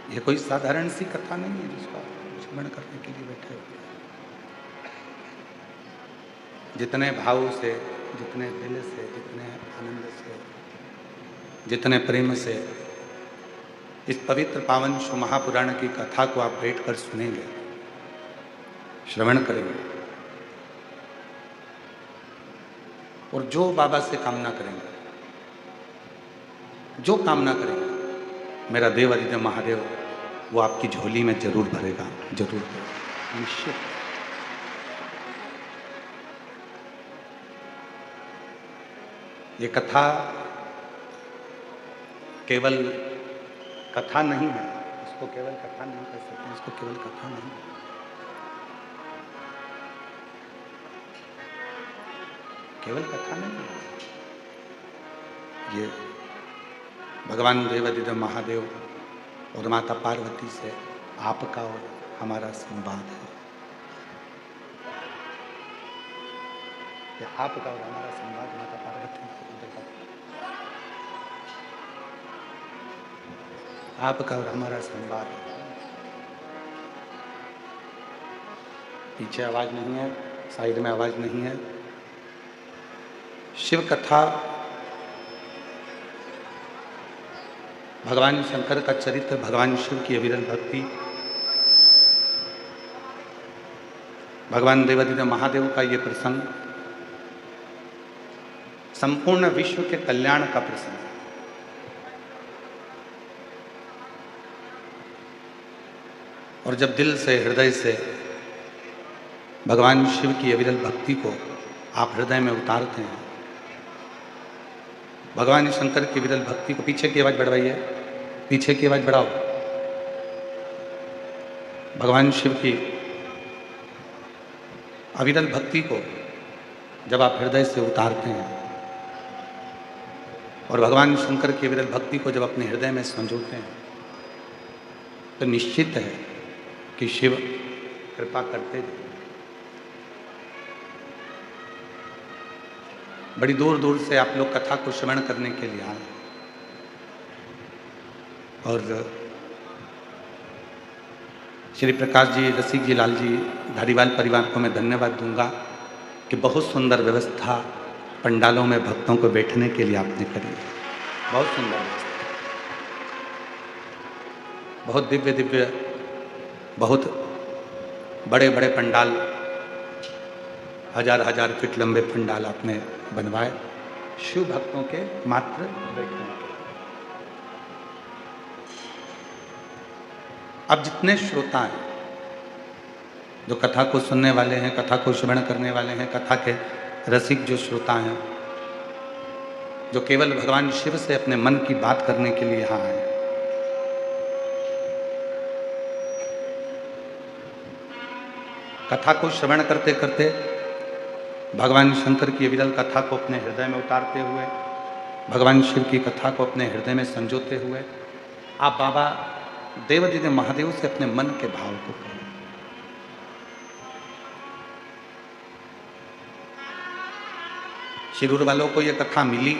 ये कोई साधारण सी कथा नहीं है जिसको आप श्रवण करने के लिए बैठे हो। जितने भाव से, जितने दिल से, जितने आनंद से, जितने प्रेम से इस पवित्र पावन शिव महापुराण की कथा को आप बैठकर सुनेंगे, श्रवण करेंगे और जो बाबा से कामना करेंगे, जो कामना करेंगे, मेरा देव अधिदेव महादेव वो आपकी झोली में जरूर भरेगा, जरूर भरेगा, निश्चित। ये कथा केवल कथा नहीं है, इसको केवल कथा नहीं कह सकते, इसको केवल कथा नहीं, केवल कथा नहीं है। ये भगवान देव अधिदेव महादेव और माता पार्वती से आपका और हमारा संवाद है। ये आपका और हमारा संवाद माता पार्वती से, आपका और हमारा संवाद है। पीछे आवाज नहीं है, साइड में आवाज नहीं है। शिव कथा भगवान शंकर का चरित्र, भगवान शिव की अविरल भक्ति, भगवान देवाधिदेव महादेव का ये प्रसंग संपूर्ण विश्व के कल्याण का प्रसंग है। और जब दिल से, हृदय से भगवान शिव की अविरल भक्ति को आप हृदय में उतारते हैं, भगवान शंकर की विरल भक्ति को, पीछे की आवाज बढ़वाइए, पीछे की आवाज बढ़ाओ, भगवान शिव की अविरल भक्ति को जब आप हृदय से उतारते हैं और भगवान शंकर की विरल भक्ति को जब अपने हृदय में संजोते हैं, तो निश्चित है कि शिव कृपा करते हैं। बड़ी दूर दूर से आप लोग कथा को श्रवण करने के लिए आए और श्री प्रकाश जी, रसिक जी, लाल जी, धारीवाल परिवार को मैं धन्यवाद दूंगा कि बहुत सुंदर व्यवस्था पंडालों में भक्तों को बैठने के लिए आपने करी। बहुत सुंदर व्यवस्था, बहुत दिव्य दिव्य, बहुत बड़े बड़े पंडाल, हजार हजार फीट लंबे पंडाल आपने बनवाए शिव भक्तों के मात्र बैठने के। अब जितने श्रोता हैं, जो कथा को सुनने वाले हैं, कथा को श्रवण करने वाले हैं, कथा के रसिक जो श्रोता हैं, जो केवल भगवान शिव से अपने मन की बात करने के लिए यहाँ आए, कथा को श्रवण करते करते भगवान शंकर की विरल कथा को अपने हृदय में उतारते हुए, भगवान शिव की कथा को अपने हृदय में संजोते हुए, आप बाबा देवाधिदेव महादेव से अपने मन के भाव को कहें। शिरूर वालों को यह कथा मिली,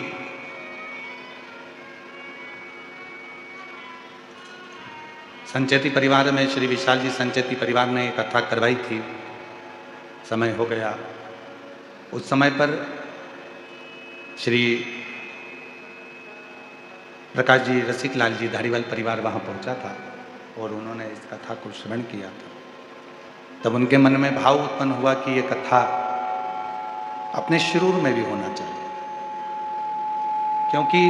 संचेती परिवार में श्री विशाल जी संचेती परिवार ने एक कथा करवाई थी, समय हो गया। उस समय पर श्री प्रकाश जी, रसिक लाल जी, धारीवाल परिवार वहाँ पहुँचा था और उन्होंने इस कथा को श्रवण किया था। तब उनके मन में भाव उत्पन्न हुआ कि ये कथा अपने शिरूर में भी होना चाहिए, क्योंकि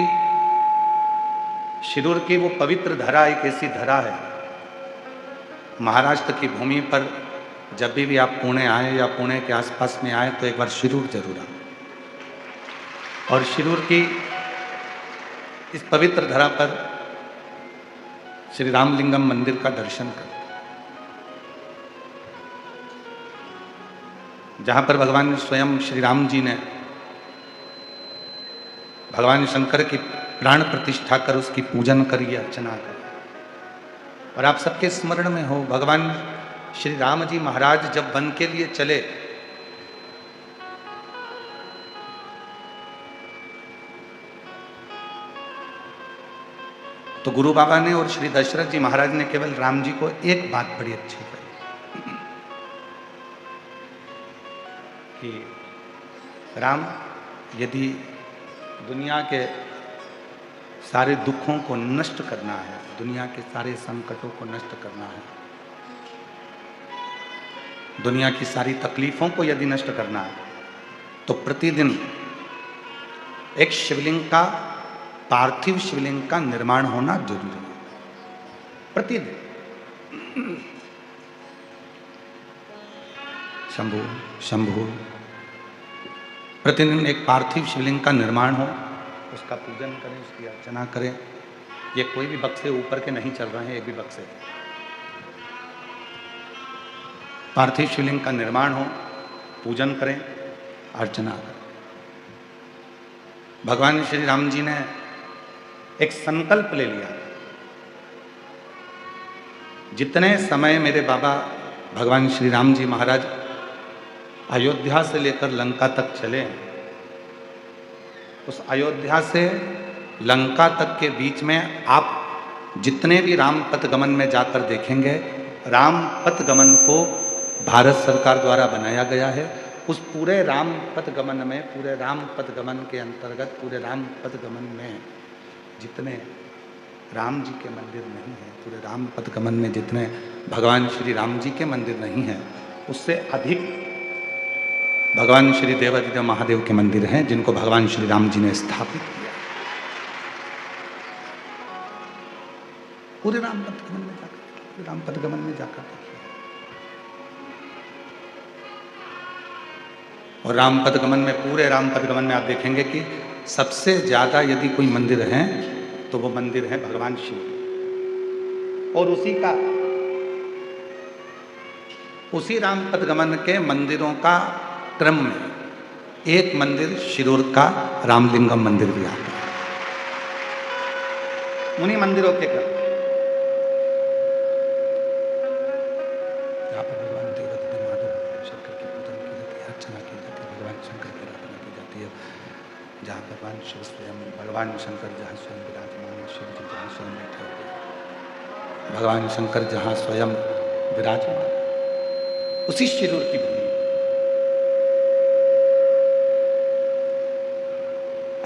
शिरूर की वो पवित्र धरा एक ऐसी धरा है, महाराष्ट्र की भूमि पर जब भी आप पुणे आए या पुणे के आसपास में आए तो एक बार शिरूर जरूर आए और शिरूर की इस पवित्र धरा पर श्री रामलिंगम मंदिर का दर्शन करें, जहां पर भगवान स्वयं श्री राम जी ने भगवान शंकर की प्राण प्रतिष्ठा कर उसकी पूजन करी, अर्चना करी। और आप सबके स्मरण में हो, भगवान श्री राम जी महाराज जब वन के लिए चले तो गुरु बाबा ने और श्री दशरथ जी महाराज ने केवल राम जी को एक बात बड़ी अच्छी कही कि राम, यदि दुनिया के सारे दुखों को नष्ट करना है, दुनिया के सारे संकटों को नष्ट करना है, दुनिया की सारी तकलीफों को यदि नष्ट करना है, तो प्रतिदिन एक शिवलिंग का, पार्थिव शिवलिंग का निर्माण होना जरूरी है। प्रतिदिन शंभु शंभु, प्रतिदिन एक पार्थिव शिवलिंग का निर्माण हो, उसका पूजन करें, उसकी अर्चना करें। ये कोई भी बक्से ऊपर के नहीं चल रहे हैं, एक भी बक्से। पार्थिव शिवलिंग का निर्माण हो, पूजन करें, अर्चना करें। भगवान श्री राम जी ने एक संकल्प ले लिया, जितने समय मेरे बाबा भगवान श्री राम जी महाराज अयोध्या से लेकर लंका तक चले, उस अयोध्या से लंका तक के बीच में आप जितने भी राम पथ गमन में जाकर देखेंगे, राम पथ गमन को भारत सरकार द्वारा बनाया गया है। उस पूरे राम पथ गमन में, पूरे राम पथ गमन के अंतर्गत, पूरे राम पथ गमन में जितने राम जी के मंदिर नहीं हैं, पूरे राम पथ गमन में जितने भगवान श्री राम जी के मंदिर नहीं हैं, उससे अधिक भगवान श्री देवादिदेव महादेव के मंदिर हैं, जिनको भगवान श्री राम जी ने स्थापित किया। पूरे राम पथ गमन में जाकर, राम पथ गमन में जाकर देखिए। और राम पथ गमन में, पूरे राम पथ गमन में आप देखेंगे कि सबसे ज्यादा यदि कोई मंदिर है तो वो मंदिर है भगवान शिव। और उसी राम पथ गमन के मंदिरों का क्रम में एक मंदिर शिरूर का रामलिंगम मंदिर भी आता है। उन्हीं मंदिरों के क्रम, जहाँ पर भगवान देवादिदेव महादेव शंकर की पूजन की जाती है, अर्चना की जाती है, भगवान शंकर की आराधना की जाती है, जहाँ भगवान शिव स्वयं, भगवान शंकर जहाँ स्वयं विराजमान, शिव जी जहाँ स्वयं बैठे हुए, भगवान शंकर जहाँ स्वयं विराजमान, उसी शिरूर की भूमि।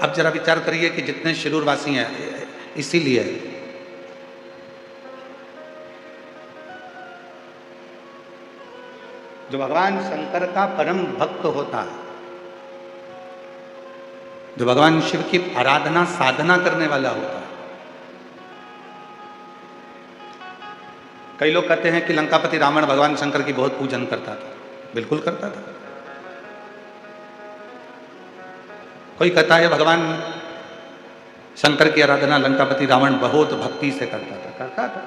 अब जरा विचार करिए कि जितने शिरूर वासी हैं, इसीलिए जो भगवान शंकर का परम भक्त होता है, जो भगवान शिव की आराधना साधना करने वाला होता है। कई लोग कहते हैं कि लंकापति रावण भगवान शंकर की बहुत पूजन करता था। बिल्कुल करता था। कोई कहता है भगवान शंकर की आराधना लंकापति रावण बहुत भक्ति से करता था।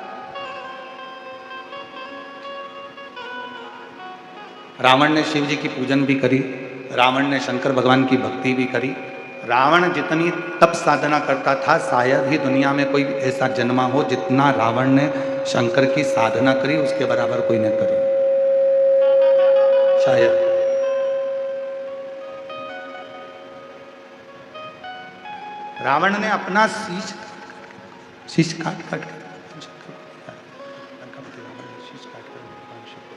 रावण ने शिव जी की पूजन भी करी, रावण ने शंकर भगवान की भक्ति भी करी। रावण जितनी तप साधना करता था, शायद ही दुनिया में कोई ऐसा जन्मा हो जितना रावण ने शंकर की साधना करी, उसके बराबर कोई न करी, शायद। रावण ने अपना शीश काट कर लंकापति रावण ने शीश काट कर भगवान शिव को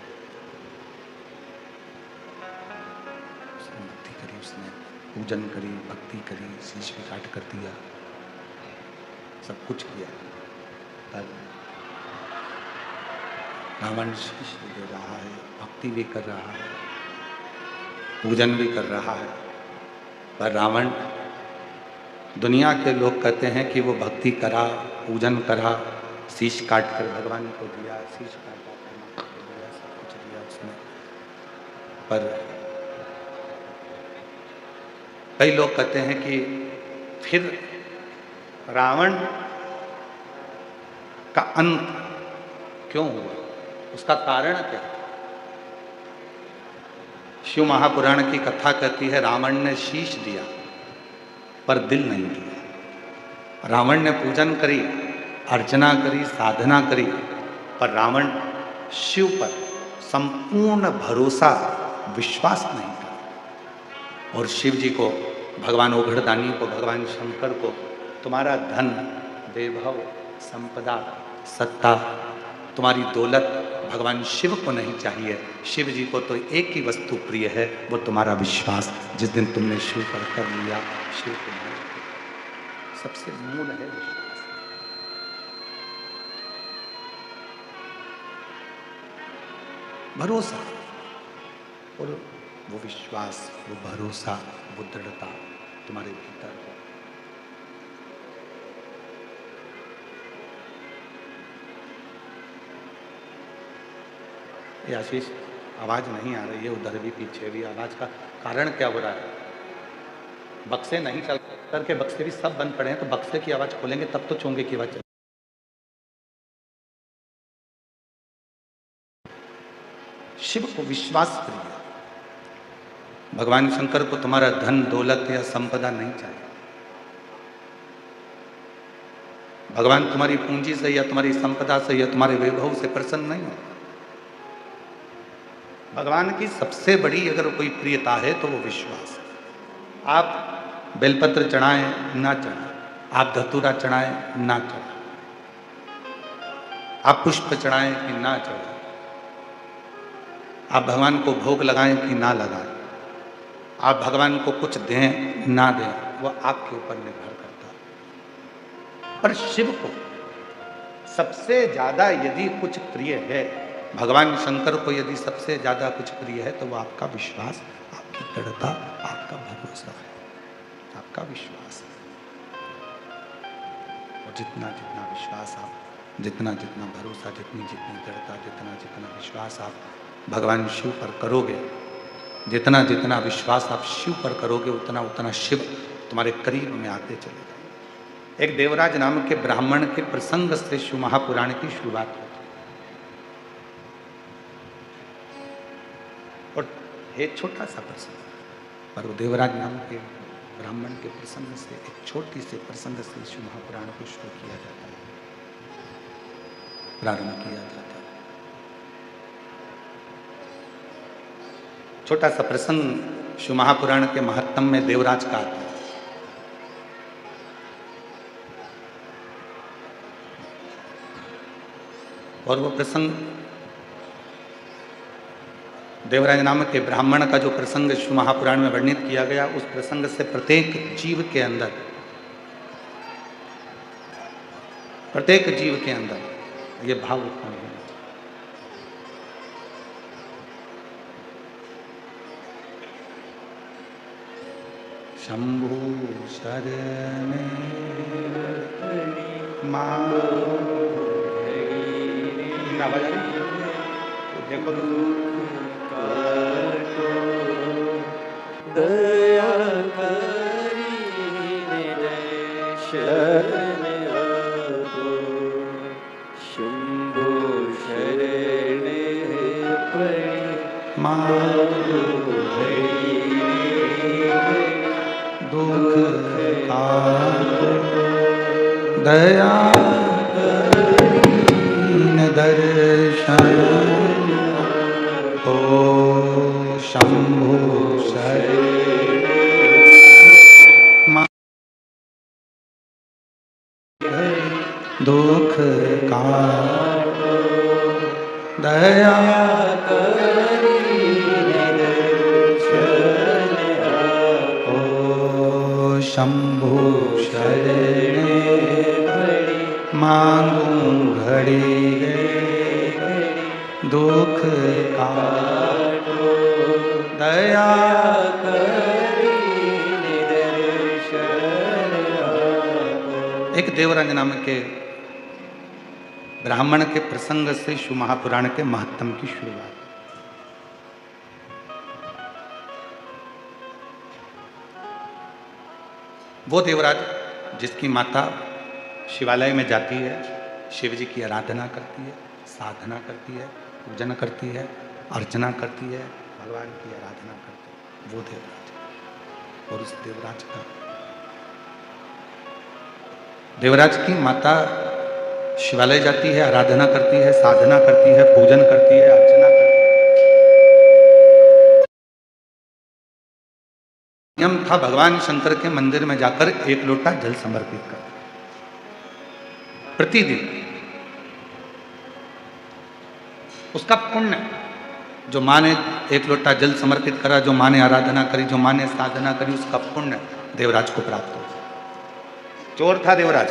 उसने भक्ति करी, उसने पूजन करी, भक्ति करी, शीश भी काट कर दिया, सब कुछ किया। पर रावण शीश भी दे रहा है, भक्ति भी कर रहा है, पूजन भी कर रहा है, पर रावण, दुनिया के लोग कहते हैं कि वो भक्ति करा, पूजन करा, शीश काट कर भगवान को दिया, शीश काटा कर दिया, सब कुछ दिया उसने। पर कई लोग कहते हैं कि फिर रावण का अंत क्यों हुआ, उसका कारण क्या? शिव महापुराण की कथा कहती है रावण ने शीश दिया पर दिल नहीं दिया। रावण ने पूजन करी, अर्चना करी, साधना करी, पर रावण शिव पर संपूर्ण भरोसा, विश्वास नहीं करा। और शिव जी को, भगवान ओघड़दानी को, भगवान शंकर को तुम्हारा धन, वैभव, संपदा, सत्ता, तुम्हारी दौलत भगवान शिव को नहीं चाहिए। शिव जी को तो एक ही वस्तु प्रिय है, वो तुम्हारा विश्वास। जिस दिन तुमने शिव पर कर लिया, शिव तुम्हारे सबसे मूल है विश्वास। भरोसा, और वो विश्वास, वो भरोसा, वो दृढ़ता तुम्हारे भीतर हो। ये आशीष, आवाज नहीं आ रही है, उधर भी पीछे भी। आवाज का कारण क्या हो रहा है? बक्से नहीं चल करके, बक्से भी सब बंद पड़े हैं, तो बक्से की आवाज खोलेंगे तब तो चोंगे की आवाज चले। शिव को विश्वास प्रिय, भगवान शंकर को तुम्हारा धन दौलत या संपदा नहीं चाहिए। भगवान तुम्हारी पूंजी से या तुम्हारी संपदा से या तुम्हारे वैभव से प्रसन्न नहीं हो। भगवान की सबसे बड़ी अगर कोई प्रियता है तो वो विश्वास है। आप बेलपत्र चढ़ाएं ना चढ़ाएं, आप धतूरा चढ़ाएं ना चढ़ाएं, आप पुष्प चढ़ाएं कि ना चढ़ाएं, आप भगवान को भोग लगाएं कि ना लगाएं, आप भगवान को कुछ दें ना दें, वो आपके ऊपर निर्भर करता है। पर शिव को सबसे ज्यादा यदि कुछ प्रिय है, भगवान शंकर को यदि सबसे ज्यादा कुछ प्रिय है, तो वो आपका विश्वास, आपकी दृढ़ता, आपका भरोसा है, आपका विश्वास है। और जितना जितना विश्वास आप, जितना जितना भरोसा, जितनी जितनी दृढ़ता, जितना जितना विश्वास आप भगवान शिव पर करोगे, जितना जितना विश्वास आप शिव पर करोगे, उतना उतना शिव तुम्हारे करीब में आते चले जाएंगे। एक देवराज नाम के ब्राह्मण के प्रसंग से शिव महापुराण की शुरुआत होती है। और एक छोटा सा प्रसंग, पर वो देवराज नाम के ब्राह्मण के प्रसंग से, एक छोटी से प्रसंग से शिव महापुराण को शुरू किया जाता है, प्रारंभ किया जाता है। छोटा सा प्रसंग शिव महापुराण के महत्तम में देवराज का आता है। और वो प्रसंग, देवराज नामक के ब्राह्मण का जो प्रसंग शिव महापुराण में वर्णित किया गया, उस प्रसंग से प्रत्येक जीव के अंदर, प्रत्येक जीव के अंदर ये भाव उत्पन्न होना चाहिए। शंभु शरण देखो दया करी शरण आगो, शंभु शरण पड़े मांगो दुख काटो, दया करीन दर्शन ओ शंभु शरण दुख काटो, दया शंभु शरण मांगू घड़ी दुख काटो, दया एक देवराज नाम के ब्राह्मण के प्रसंग से शिव महापुराण के महत्तम की शुरुआत। वो देवराज जिसकी माता शिवालय में जाती है, शिव जी की आराधना करती है, साधना करती है, पूजन करती है, अर्चना करती है, भगवान की आराधना करती है, वो देवराज। और उस देवराज की माता शिवालय जाती है, आराधना करती है, साधना करती है, पूजन करती है, अर्चना करती है। नियम था भगवान शंकर के मंदिर में जाकर एक लोटा जल समर्पित कर। प्रतिदिन उसका पुण्य, जो माँ ने एक लोटा जल समर्पित करा, जो माँ ने आराधना करी, जो माँ ने साधना करी, उसका पुण्य देवराज को प्राप्त हो। चोर था देवराज,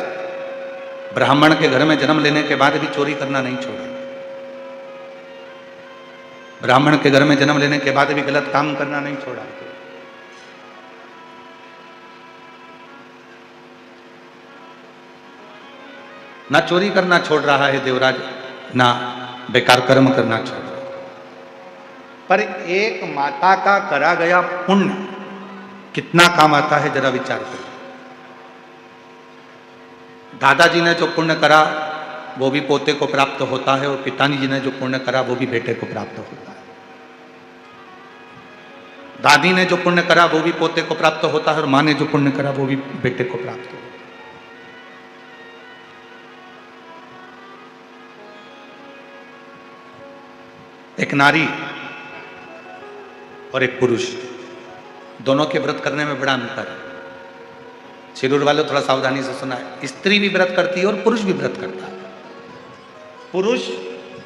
ब्राह्मण के घर में जन्म लेने के बाद भी चोरी करना नहीं छोड़ा, ब्राह्मण के घर में जन्म लेने के बाद भी गलत काम करना नहीं छोड़ा। ना चोरी करना छोड़ रहा है देवराज, ना बेकार कर्म करना छोड़ रहा है। पर एक माता का करा गया पुण्य कितना काम आता है, जरा विचार करो। दादाजी ने जो पुण्य करा वो भी पोते को प्राप्त होता है, और पिताजी ने जो पुण्य करा वो भी बेटे को प्राप्त होता है। दादी ने जो पुण्य करा वो भी पोते को प्राप्त होता है, और माँ ने जो पुण्य करा वो भी बेटे को प्राप्त होता है। एक नारी और एक पुरुष, दोनों के व्रत करने में बड़ा अंतर है। शिरूर वालों थोड़ा सावधानी से सुना है, स्त्री भी व्रत करती है और पुरुष भी व्रत करता है। पुरुष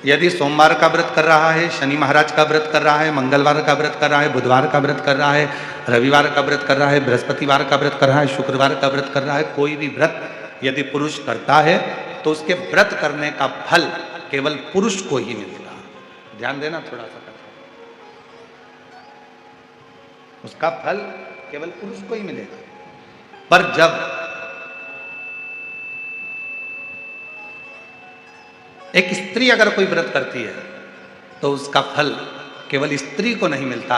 यदि सोमवार का व्रत कर रहा है, शनि महाराज का व्रत कर रहा है, मंगलवार का व्रत कर रहा है, बुधवार का व्रत कर रहा है, रविवार का व्रत कर रहा है, बृहस्पतिवार का व्रत कर रहा है, शुक्रवार का व्रत कर रहा है, कोई भी व्रत यदि पुरुष करता है तो उसके व्रत करने का फल केवल पुरुष को ही मिलता है। ध्यान देना थोड़ा सा, उसका फल केवल पुरुष को ही मिलेगा। पर जब एक स्त्री अगर कोई व्रत करती है तो उसका फल केवल स्त्री को नहीं मिलता,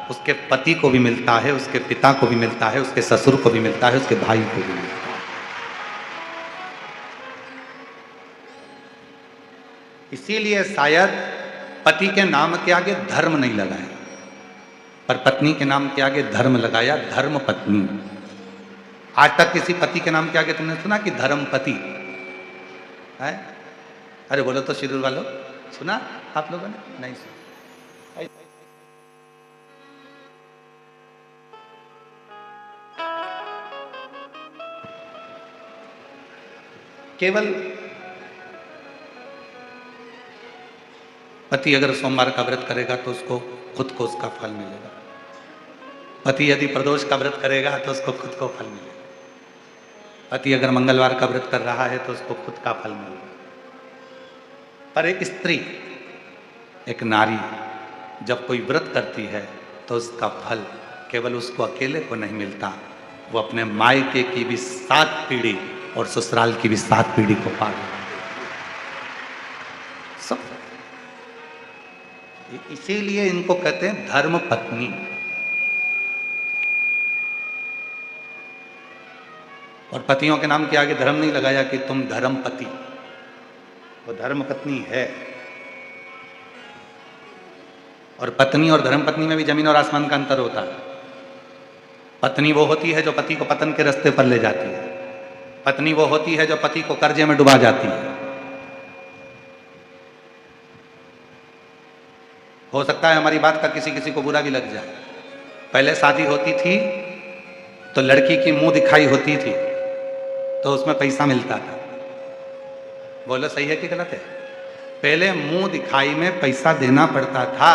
उसके पति को भी मिलता है, उसके पिता को भी मिलता है, उसके ससुर को भी मिलता है, उसके भाई को भी मिलता है। इसीलिए शायद पति के नाम के आगे धर्म नहीं लगाया, पर पत्नी के नाम के आगे धर्म लगाया, धर्म पत्नी। आज तक किसी पति के नाम के आगे तुमने सुना कि धर्म पति है? अरे बोलो तो शिरूर वालों, सुना आप लोगों ने? नहीं सुना। केवल पति अगर सोमवार का व्रत करेगा तो उसको खुद को उसका फल मिलेगा, पति यदि प्रदोष का व्रत करेगा तो उसको खुद को फल मिलेगा, पति अगर मंगलवार का व्रत कर रहा है तो उसको खुद का फल मिलेगा। पर एक स्त्री, एक नारी जब कोई व्रत करती है तो उसका फल केवल उसको अकेले को नहीं मिलता, वो अपने मायके की भी 7 पीढ़ी और ससुराल की भी 7 पीढ़ी को पार सब। इसीलिए इनको कहते हैं धर्म पत्नी। और पतियों के नाम के आगे धर्म नहीं लगाया कि तुम धर्म पति, वो धर्म पत्नी है। और पत्नी और धर्म पत्नी में भी जमीन और आसमान का अंतर होता है। पत्नी वो होती है जो पति को पतन के रास्ते पर ले जाती है, पत्नी वो होती है जो पति को कर्जे में डुबा जाती है। हो सकता है हमारी बात का किसी किसी को बुरा भी लग जाए। पहले शादी होती थी तो लड़की की मुंह दिखाई होती थी तो उसमें पैसा मिलता था। बोलो सही है कि गलत है? पहले मुंह दिखाई में पैसा देना पड़ता था।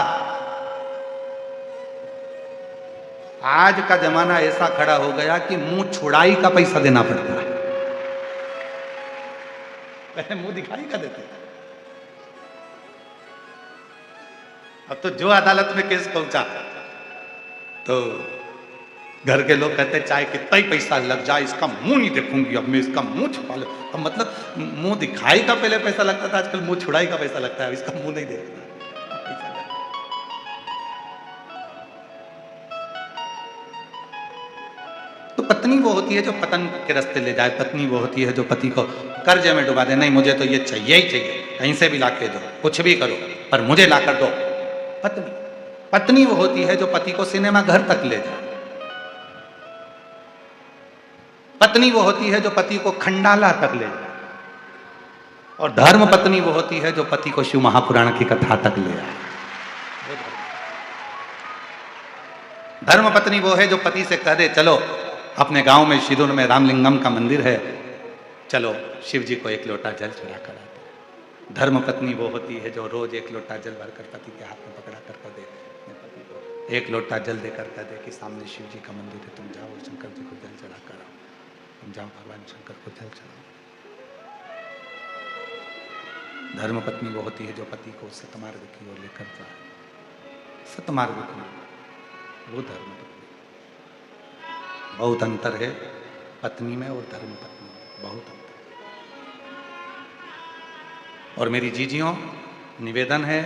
आज का जमाना ऐसा खड़ा हो गया कि मुंह छुड़ाई का पैसा देना पड़ता है। पहले मुंह दिखाई का देते थे, अब तो जो अदालत में केस पहुंचा तो घर के लोग कहते चाहे कितना ही पैसा लग जाए इसका मुंह नहीं देखूंगी, अब मैं इसका मुंह छुपा लूं। अब मतलब मुंह दिखाई का पहले पैसा लगता था, आजकल मुंह छुड़ाई का पैसा लगता है, इसका मुंह नहीं देखता। तो पत्नी वो होती है जो पतन के रास्ते ले जाए, पत्नी वो होती है जो पति को कर्जे में डुबा दे। नहीं मुझे तो ये चाहिए ही चाहिए, कहीं से भी लाके दो, कुछ भी करो पर मुझे लाकर दो। पत्नी पत्नी वो होती है जो पति को सिनेमा घर तक ले जाए। पत्नी वो होती है जो पति को खंडाला तक ले जाए। और धर्म पत्नी वो होती है जो पति को शिव महापुराण की कथा तक ले जाए। धर्म पत्नी वो है जो पति से कह दे चलो अपने गांव में शिरूर में रामलिंगम का मंदिर है, चलो शिव जी को एक लोटा जल चढ़ा कर आते हैं। धर्म पत्नी वो होती है जो रोज एक लोटा जल भरकर पति के हाथ में पकड़ा कर दे, अपने पति को एक लोटा जल देकर कह दे कि सामने शिव जी का मंदिर है, तुम जाओ शंकर जी को जल चढ़ा कर आओ, तुम जाओ भगवान शंकर को जल चढ़ाओ। धर्म पत्नी वो होती है जो पति को सतमार्ग की ओर लेकर जाए, सतमार्ग की, वो धर्म पत्नी। बहुत अंतर है पत्नी में और धर्म पत्नी में, बहुत अंतर। और मेरी जीजियों निवेदन है,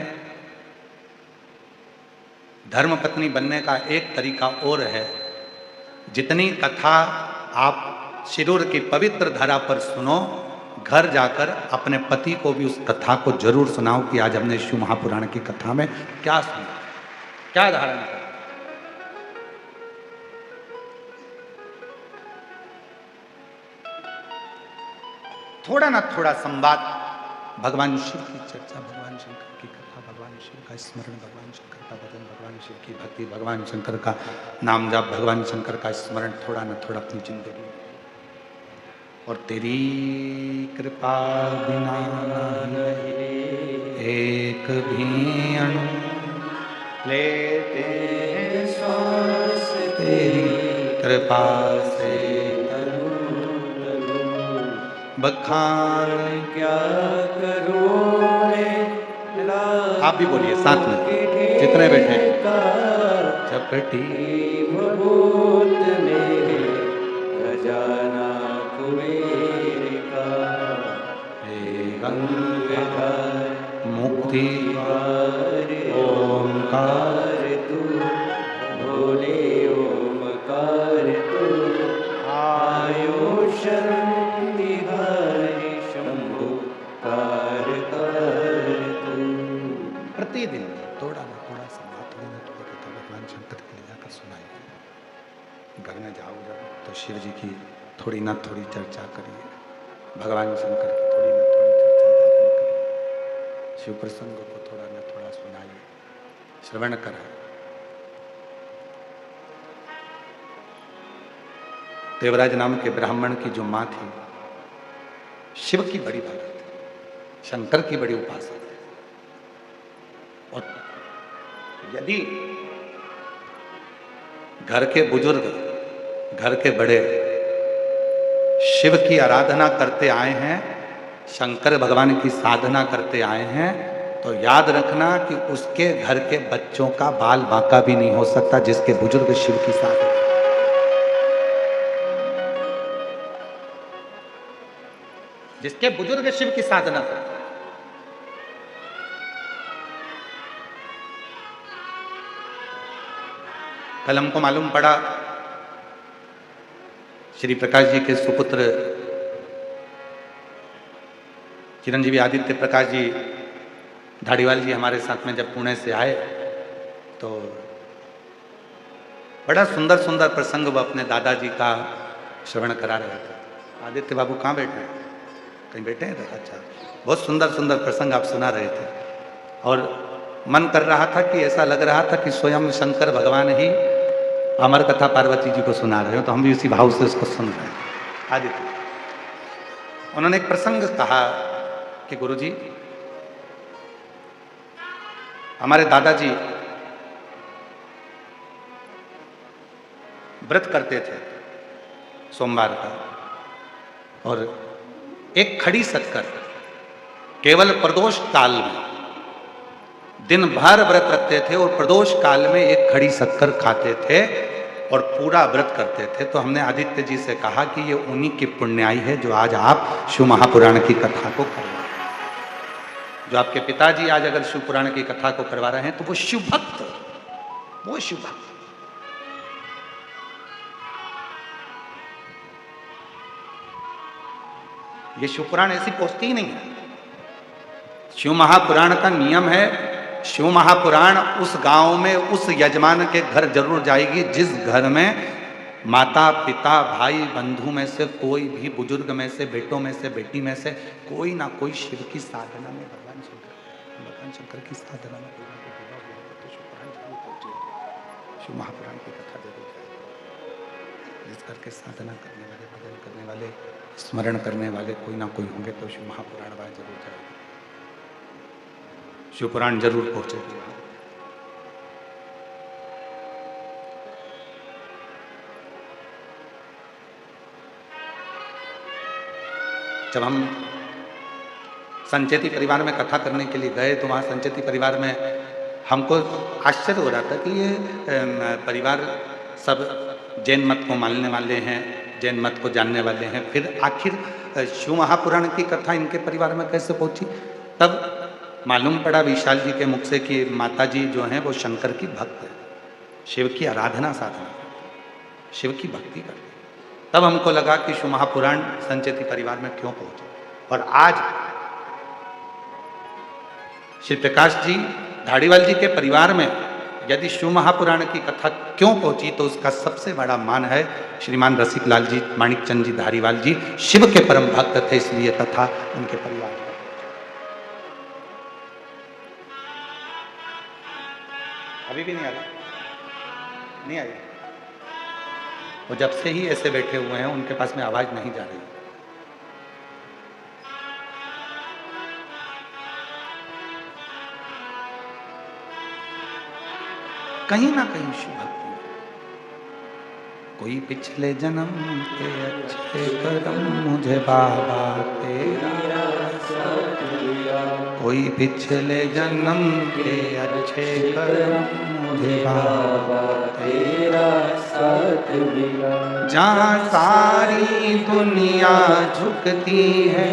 धर्म पत्नी बनने का एक तरीका और है। जितनी कथा आप शिरूर की पवित्र धरा पर सुनो, घर जाकर अपने पति को भी उस कथा को जरूर सुनाओ कि आज हमने शिव महापुराण की कथा में क्या सुना, क्या धारण किया। थोड़ा ना थोड़ा संवाद, भगवान शिव की चर्चा, भगवान शंकर की कथा, भगवान शिव का स्मरण, भगवान शंकर का भजन, भगवान शिव की भक्ति, भगवान शंकर का नाम जाप, भगवान शंकर का स्मरण थोड़ा ना थोड़ा अपनी जिंदगी। और तेरी कृपा बिना एक भी अणु लेते श्वास, तेरी कृपा से बखान क्या करूं मैं, आप भी बोलिए साथ में, जितने बैठे। चपटी भूत मेरे खजाना कुबेर का, हे गंगाधर मुक्ति ओमकार तू, भोले ओमकार तू, आयो शरण तिहारी शंभु कार तू। प्रतिदिन थोड़ा ना थोड़ा संवाद, थोड़ी ना थोड़ी कथा भगवान शंकर के लिए जाकर सुनाइए। घर में जाओ जब तो शिव जी की थोड़ी ना थोड़ी चर्चा करिए, भगवान शंकर की थोड़ी ना थोड़ी चर्चा धारण करिए, शिव प्रसंग को थोड़ा ना थोड़ा सुनाइए, श्रवण कराइए। देवराज नाम के ब्राह्मण की जो माँ थी, शिव की बड़ी भक्त थी, शंकर की बड़ी उपासक थी। और यदि घर के बुजुर्ग, घर के बड़े शिव की आराधना करते आए हैं, शंकर भगवान की साधना करते आए हैं, तो याद रखना कि उसके घर के बच्चों का बाल बांका भी नहीं हो सकता जिसके बुजुर्ग शिव की साधना। जिसके बुजुर्ग शिव की साधना करते हैं। कल हमको मालूम पड़ा श्री प्रकाश जी के सुपुत्र चिरंजीवी आदित्य प्रकाश जी धाड़ीवाल जी हमारे साथ में जब पुणे से आए तो बड़ा सुंदर सुंदर प्रसंग वो अपने दादाजी का श्रवण करा रहे थे। आदित्य बाबू कहाँ बैठे हैं? कहीं बैठे हैं? अच्छा, बहुत सुंदर सुंदर प्रसंग आप सुना रहे थे और मन कर रहा था कि ऐसा लग रहा था कि स्वयं शंकर भगवान ही अमर कथा पार्वती जी को सुना रहे हो, तो हम भी उसी भाव से उसको सुन रहे हैं। आदित्य उन्होंने एक प्रसंग कहा कि गुरुजी, हमारे दादाजी व्रत करते थे सोमवार का, और एक खड़ी शक्कर केवल प्रदोष काल में दिन भर व्रत रखते थे और प्रदोष काल में एक खड़ी शक्कर खाते थे और पूरा व्रत करते थे। तो हमने आदित्य जी से कहा कि ये उन्हीं की पुण्याई है जो आज आप शिव महापुराण की कथा को करवा रहे हैं। जो आपके पिताजी आज अगर शिव पुराण की कथा को करवा रहे हैं तो वो शिव भक्त, वो शिव भक्त। ये शिव पुराण ऐसी पोस्ती ही नहीं है। शिव महापुराण का नियम है, शिव महापुराण उस गांव में उस यजमान के घर जरूर जाएगी जिस घर में माता पिता भाई बंधु में से कोई भी, बुजुर्ग में से, बेटों में से, बेटी में से कोई ना कोई शिव की साधना में, भगवान शंकर की साधना में कोई ना कोई तो शिव पुराण जरूर पहुंचेगी, शिव महापुराण की कथा जरूर जाएगी। जिस करके साधना करने वाले, भजन करने वाले, स्मरण करने वाले कोई ना कोई होंगे तो शिव महापुराण वहाँ जरूर जाएगी, शिव पुराण जरूर पहुंचेगी वहाँ। जब हम संचेती परिवार में कथा करने के लिए गए तो वहाँ संचेती परिवार में हमको आश्चर्य हो रहा था कि ये परिवार सब जैन मत को मानने वाले हैं, जैन मत को जानने वाले हैं, फिर आखिर शिव महापुराण की कथा इनके परिवार में कैसे पहुंची। तब मालूम पड़ा विशाल जी के मुख से कि माता जी जो हैं वो शंकर की भक्त है, शिव की आराधना साधना, शिव की भक्ति करते। तब हमको लगा कि शिव महापुराण संचेती परिवार में क्यों पहुंचे। और आज श्री प्रकाश जी धारीवाल जी के परिवार में यदि शिव महापुराण की कथा क्यों पहुंची तो उसका सबसे बड़ा मान है श्रीमान रसिक लाल जी माणिकचंद जी धारीवाल जी शिव के परम भक्त थे, इसलिए कथा उनके परिवार में। अभी भी नहीं आ रहा, नहीं आई। वो जब से ही ऐसे बैठे हुए हैं उनके पास में आवाज नहीं जा रही। कहीं ना कहीं शिव भक्ति, कोई पिछले जन्म के अच्छे कर्म मुझे बाबा तेरा साथ दिया, कोई पिछले जन्म के अच्छे कर्म मुझे बाबा तेरा साथ दिया। जहाँ सारी दुनिया झुकती है,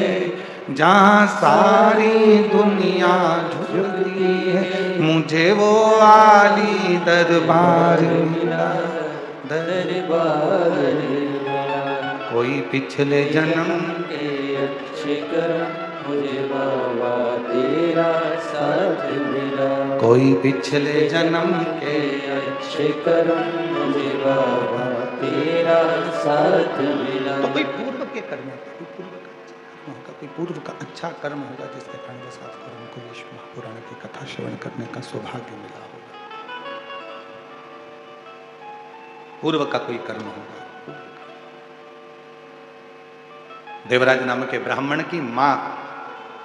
जहाँ सारी दुनिया झुकती है, मुझे वो आली दरबार मिला, दरबार मिला। कोई पिछले जन्म के अच्छे कर्म मुझे बाबा तेरा साथ मिला, कोई पिछले जन्म के अच्छे कर्म मुझे बाबा तेरा साथ मिला। तो कोई पूर्व के कर्म, कोई पूर्व का अच्छा कर्म होगा जिसके कारण साथ कर्म को ये शिव महापुराण की कथा श्रवण करने का सौभाग्य मिला होगा। पूर्व का कोई कर्म होगा। देवराज नाम के ब्राह्मण की मां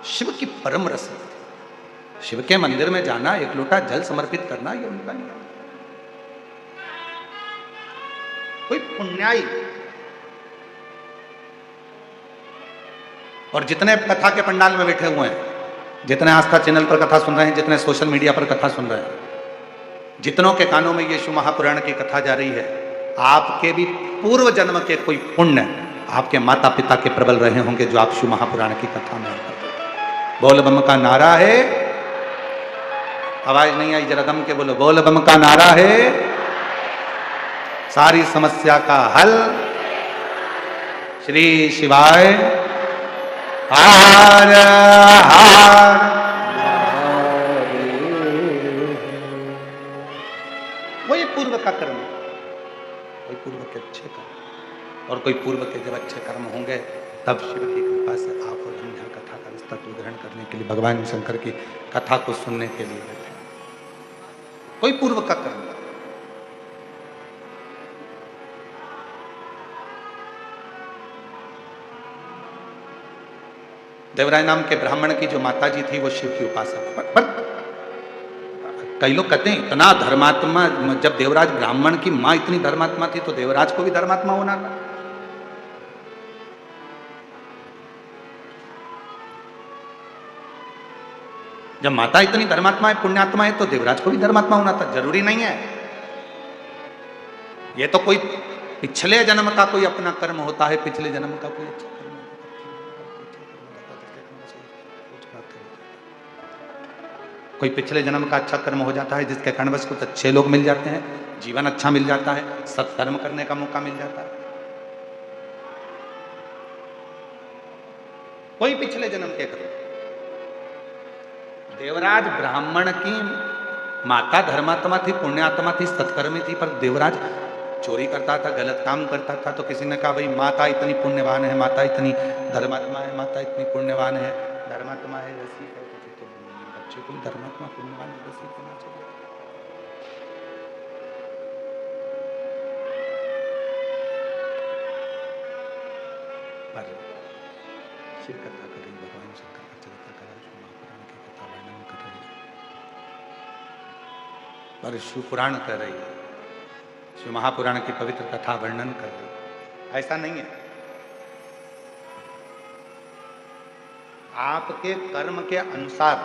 शिव की परम रस, शिव के मंदिर में जाना, एक लोटा जल समर्पित करना, ये उनका नियम। कोई पुण्याई, और जितने कथा के पंडाल में बैठे हुए हैं, जितने आस्था चैनल पर कथा सुन रहे हैं, जितने सोशल मीडिया पर कथा सुन रहे हैं, जितनों के कानों में ये शिव महापुराण की कथा जा रही है, आपके भी पूर्व जन्म के कोई पुण्य आपके माता पिता के प्रबल रहे होंगे जो आप शिव महापुराण की कथा में। बोल बम का नारा है, आवाज नहीं आई, जरा दम के बोलो, बोल बम का नारा है, सारी समस्या का हल श्री शिवाय हार हार। वही पूर्व का कर्म, कोई पूर्व के अच्छे कर्म, और कोई पूर्व के जब अच्छे कर्म होंगे तब शिव की कृपा से आप और हम यहाँ कथा का तत्व ग्रहण करने के लिए, भगवान शंकर की कथा को सुनने के लिए बैठे। कोई पूर्व का कर्म, देवराय नाम के ब्राह्मण की जो माता जी थी वो शिव की उपासक, पर कई लोग कहते हैं इतना धर्मात्मा, जब देवराज ब्राह्मण की मां इतनी धर्मात्मा थी तो देवराज को भी धर्मात्मा होना था। जब माता इतनी धर्मात्मा है, पुण्यात्मा है, तो देवराज को भी धर्मात्मा होना था। जरूरी नहीं है, ये तो कोई पिछले जन्म का कोई अपना कर्म होता है, पिछले जन्म का कोई अच्छा कर्म, कोई पिछले जन्म का अच्छा कर्म हो जाता है जिसके कारण बस कुछ अच्छे लोग मिल जाते हैं, जीवन अच्छा मिल जाता है, सत्कर्म करने का मौका मिल जाता है। कोई पिछले जन्म के कर्म। देवराज ब्राह्मण की माता धर्मात्मा थी, पुण्यात्मा थी, सत्कर्मी थी, पर देवराज चोरी करता था, गलत काम करता था। तो किसी ने कहा भाई माता इतनी पुण्यवान है, माता इतनी धर्मात्मा है, माता इतनी पुण्यवान है, धर्मात्मा है, रसिक है, तो बच्चे को धर्मात्मा पुण्यवान रसिक होना चाहिए। पर शिव कथा कर रही, भगवान शंकर का चरित्र कर रही, शिव महापुराण की कथा वर्णन कर रही, पर शिव पुराण कर रही, शिव महापुराण की पवित्र कथा वर्णन कर रही। ऐसा नहीं है। आपके कर्म के अनुसार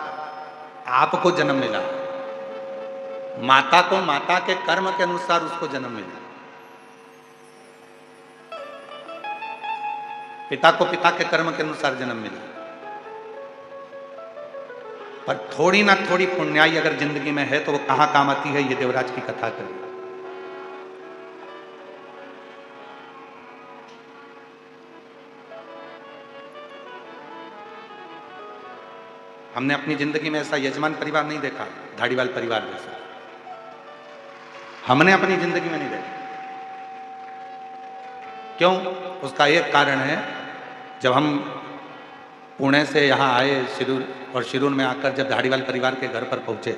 आपको जन्म मिला, माता को माता के कर्म के अनुसार उसको जन्म मिला, पिता को पिता के कर्म के अनुसार जन्म मिला। पर थोड़ी ना थोड़ी पुण्याई अगर जिंदगी में है तो वो कहां काम आती है, ये देवराज की कथा करें। हमने अपनी जिंदगी में ऐसा यजमान परिवार नहीं देखा, धाड़ीवाल परिवार जैसा हमने अपनी जिंदगी में नहीं देखा। क्यों? उसका एक कारण है, जब हम पुणे से यहां आए शिरूर, और शिरूर में आकर जब धाड़ीवाल परिवार के घर पर पहुंचे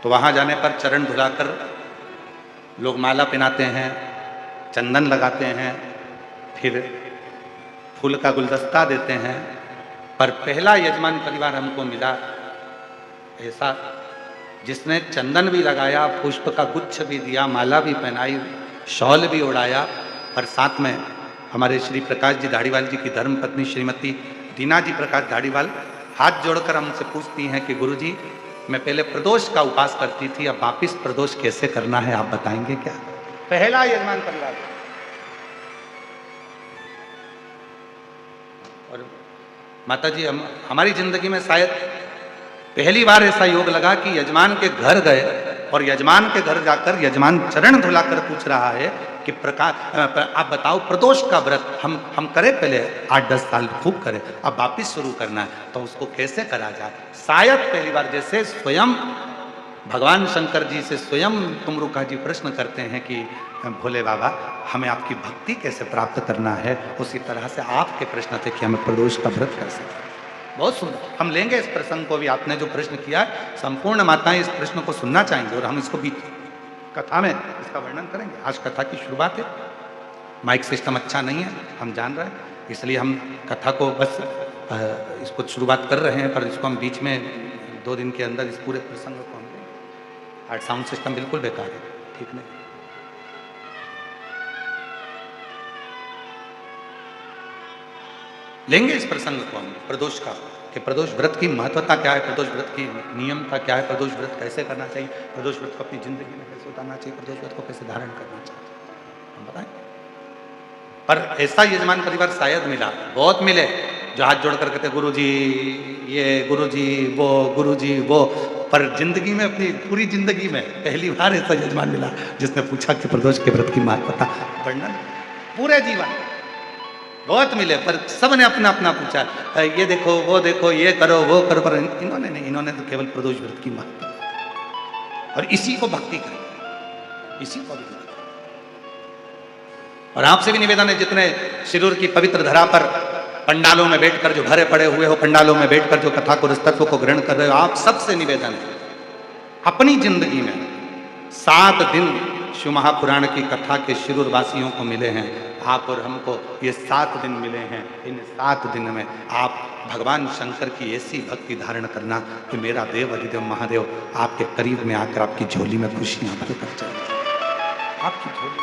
तो वहां जाने पर चरण धुलाकर लोग माला पहनाते हैं, चंदन लगाते हैं, फिर फूल का गुलदस्ता देते हैं। पर पहला यजमान परिवार हमको मिला ऐसा जिसने चंदन भी लगाया, पुष्प का गुच्छ भी दिया, माला भी पहनाई, शॉल भी उड़ाया, और साथ में हमारे श्री प्रकाश जी धाड़ीवाल जी की धर्मपत्नी श्रीमती दीना जी प्रकाश धाड़ीवाल हाथ जोड़कर हमसे पूछती हैं कि गुरुजी, मैं पहले प्रदोष का उपास करती थी, अब वापिस प्रदोष कैसे करना है, आप बताएंगे क्या? पहला यजमान परिवार। और माता जी, हमारी जिंदगी में शायद पहली बार ऐसा योग लगा कि यजमान के घर गए और यजमान के घर जाकर यजमान चरण धुलाकर पूछ रहा है कि आप बताओ, प्रदोष का व्रत हम करें, पहले 8-10 साल खूब करें, अब वापिस शुरू करना है, तो उसको कैसे करा जाए? शायद पहली बार जैसे स्वयं भगवान शंकर जी से स्वयं तुमरुका जी प्रश्न करते हैं कि भोले बाबा, हमें आपकी भक्ति कैसे प्राप्त करना है, उसी तरह से आपके प्रश्न थे कि हमें प्रदोष का व्रत कैसे। बहुत सुंदर, हम लेंगे इस प्रसंग को भी। आपने जो प्रश्न किया, संपूर्ण माताएं इस प्रश्न को सुनना चाहेंगे और हम इसको भी कथा में इसका वर्णन करेंगे। आज कथा की शुरुआत है, माइक सिस्टम अच्छा नहीं है, हम जान रहे हैं, इसलिए हम कथा को बस इसको शुरुआत कर रहे हैं, पर इसको हम बीच में 2 दिन के अंदर इस पूरे प्रसंग को हम लेंगे। आज साउंड सिस्टम बिल्कुल बेकार है, ठीक नहीं। लेंगे इस प्रसंग को हम प्रदोष का, कि प्रदोष व्रत की महत्वता क्या है, प्रदोष व्रत की नियमता क्या है, प्रदोष व्रत कैसे करना चाहिए, प्रदोष व्रत को अपनी जिंदगी में कैसे उतारना चाहिए, प्रदोष व्रत को कैसे धारण करना चाहिए, हम बताएंगे। पर ऐसा यजमान परिवार शायद मिला, बहुत मिले, जो हाथ जोड़कर कहते गुरुजी ये, गुरुजी वो, गुरुजी वो। पर जिंदगी में, अपनी पूरी जिंदगी में पहली बार ऐसा यजमान मिला जिसने पूछा कि प्रदोष के व्रत की महत्वता वर्णन। पूरे जीवन बहुत मिले, पर सब ने अपना अपना पूछा, ये देखो, वो देखो, ये करो, वो करो, पर इन्होंने नहीं, इन्होंने तो केवल प्रदोष व्रत की महत्वता, और इसी को भक्ति करें, इसी को भी। और आपसे भी निवेदन है, जितने शिरूर की पवित्र धरा पर पंडालों में बैठकर जो भरे पड़े हुए हो, पंडालों में बैठकर जो कथा को, तत्व को ग्रहण कर रहे हो, आप सबसे निवेदन है, अपनी जिंदगी में 7 दिन शिव महापुराण की कथा के शिरूर वासियों को मिले हैं, आप और हमको ये 7 दिन मिले हैं। इन 7 दिन में आप भगवान शंकर की ऐसी भक्ति धारण करना कि मेरा देव अधिदेव महादेव आपके करीब में आकर आपकी झोली में खुशियां भर कर जाए, आपकी झोली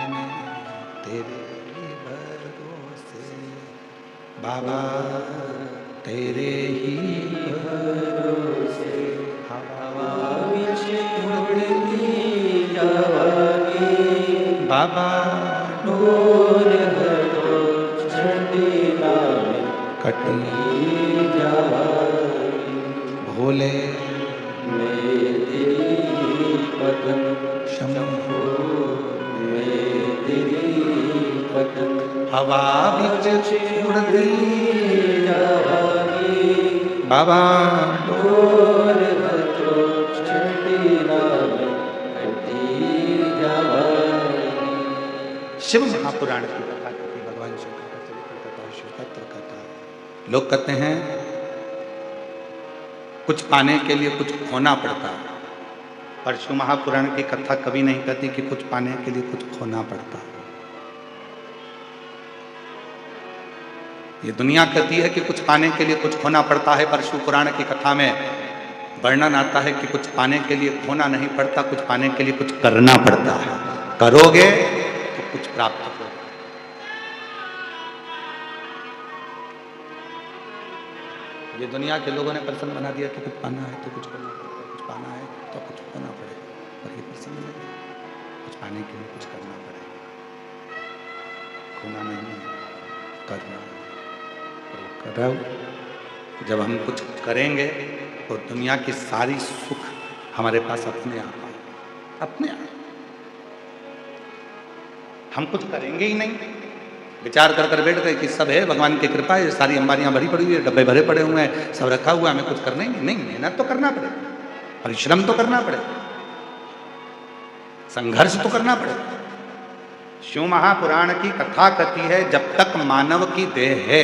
में तेरे भरोसे बाबा, तेरे ही भरोसे हवा विच उड़ती जावागी, बाबा डोर हटो झंडी लावे कटी जावागी, भोले मैं तेरी पतन शंभो, मैं तेरी पतन हवा विच उड़ती जावागी, बाबा डोर हटो झंडी लावे कटी जावागी। शिव महापुराण की कथा कहती, भगवान शंकर का चरित्र कथा, शिव तत्व कथा। लोग कहते हैं कुछ पाने के लिए कुछ खोना पड़ता है। पर शिव महापुराण की कथा कभी नहीं कहती कि कुछ पाने के लिए कुछ खोना पड़ता है। ये दुनिया कहती है कि कुछ पाने के लिए कुछ खोना पड़ता है, पर शिव पुराण की कथा में वर्णन आता है कि कुछ पाने के लिए खोना नहीं पड़ता, कुछ पाने के लिए कुछ करना पड़ता है। करोगे तो कुछ प्राप्त होगा। ये दुनिया के लोगों ने प्रसन्न बना दिया कि कुछ पाना है तो कुछ करना पड़ेगा, कुछ पाना है तो कुछ होना पड़ेगा। पर ये प्रसन्न नहीं है, कुछ पाने के लिए कुछ करना पड़ेगा। खोना नहीं है, करना है। कर रहा हूं। जब हम कुछ करेंगे तो दुनिया की सारी सुख हमारे पास अपने आप आए, अपने आप। हम कुछ करेंगे ही नहीं, विचार कर कर बैठ गए कि सब है, भगवान की कृपा है, सारी अंबारियां भरी पड़ी हुई है, डब्बे भरे पड़े हुए हैं, सब रखा हुआ है, हमें कुछ करना ही नहीं। मेहनत तो करना पड़ेगा, परिश्रम तो करना पड़ेगा, संघर्ष तो करना पड़ेगा। शिव महापुराण की कथा कहती है जब तक मानव की देह है,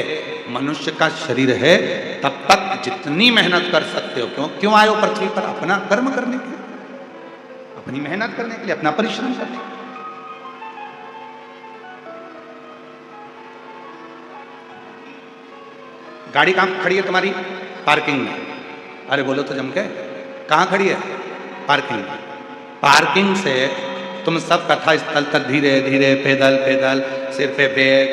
मनुष्य का शरीर है, तब तक जितनी मेहनत कर सकते हो। क्यों आए हो पृथ्वी पर? अपना कर्म करने के लिए, अपनी मेहनत करने के लिए, अपना परिश्रम करने के लिए। गाड़ी कहां खड़ी है तुम्हारी? पार्किंग में। अरे बोलो तो जम के, कहां खड़ी है? पार्किंग में। पार्किंग से तुम सब कथा स्थल तक धीरे धीरे पैदल पैदल, सिर पे बैग,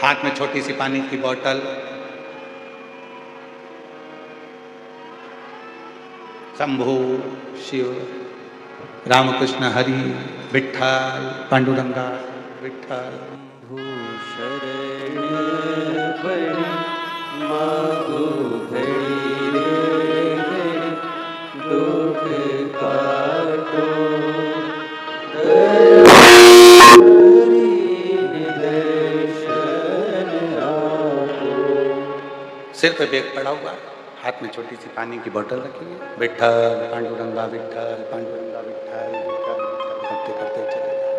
हाथ में छोटी सी पानी की बोतल, शंभु शिव, रामकृष्ण हरि, विठ्ठल, पांडुरंगा, विठ्ठल। शरण पड़ी मांगो घड़ी रे घड़ी, दुख काटो सिर पे बैग पड़ा हुआ, हाथ में छोटी सी पानी की बोतल रखी है, विठ्ठल पांडुरंगा विठ्ठल, पांडुरंगा विठ्ठल, विठ्ठल करते करते चले जाओ।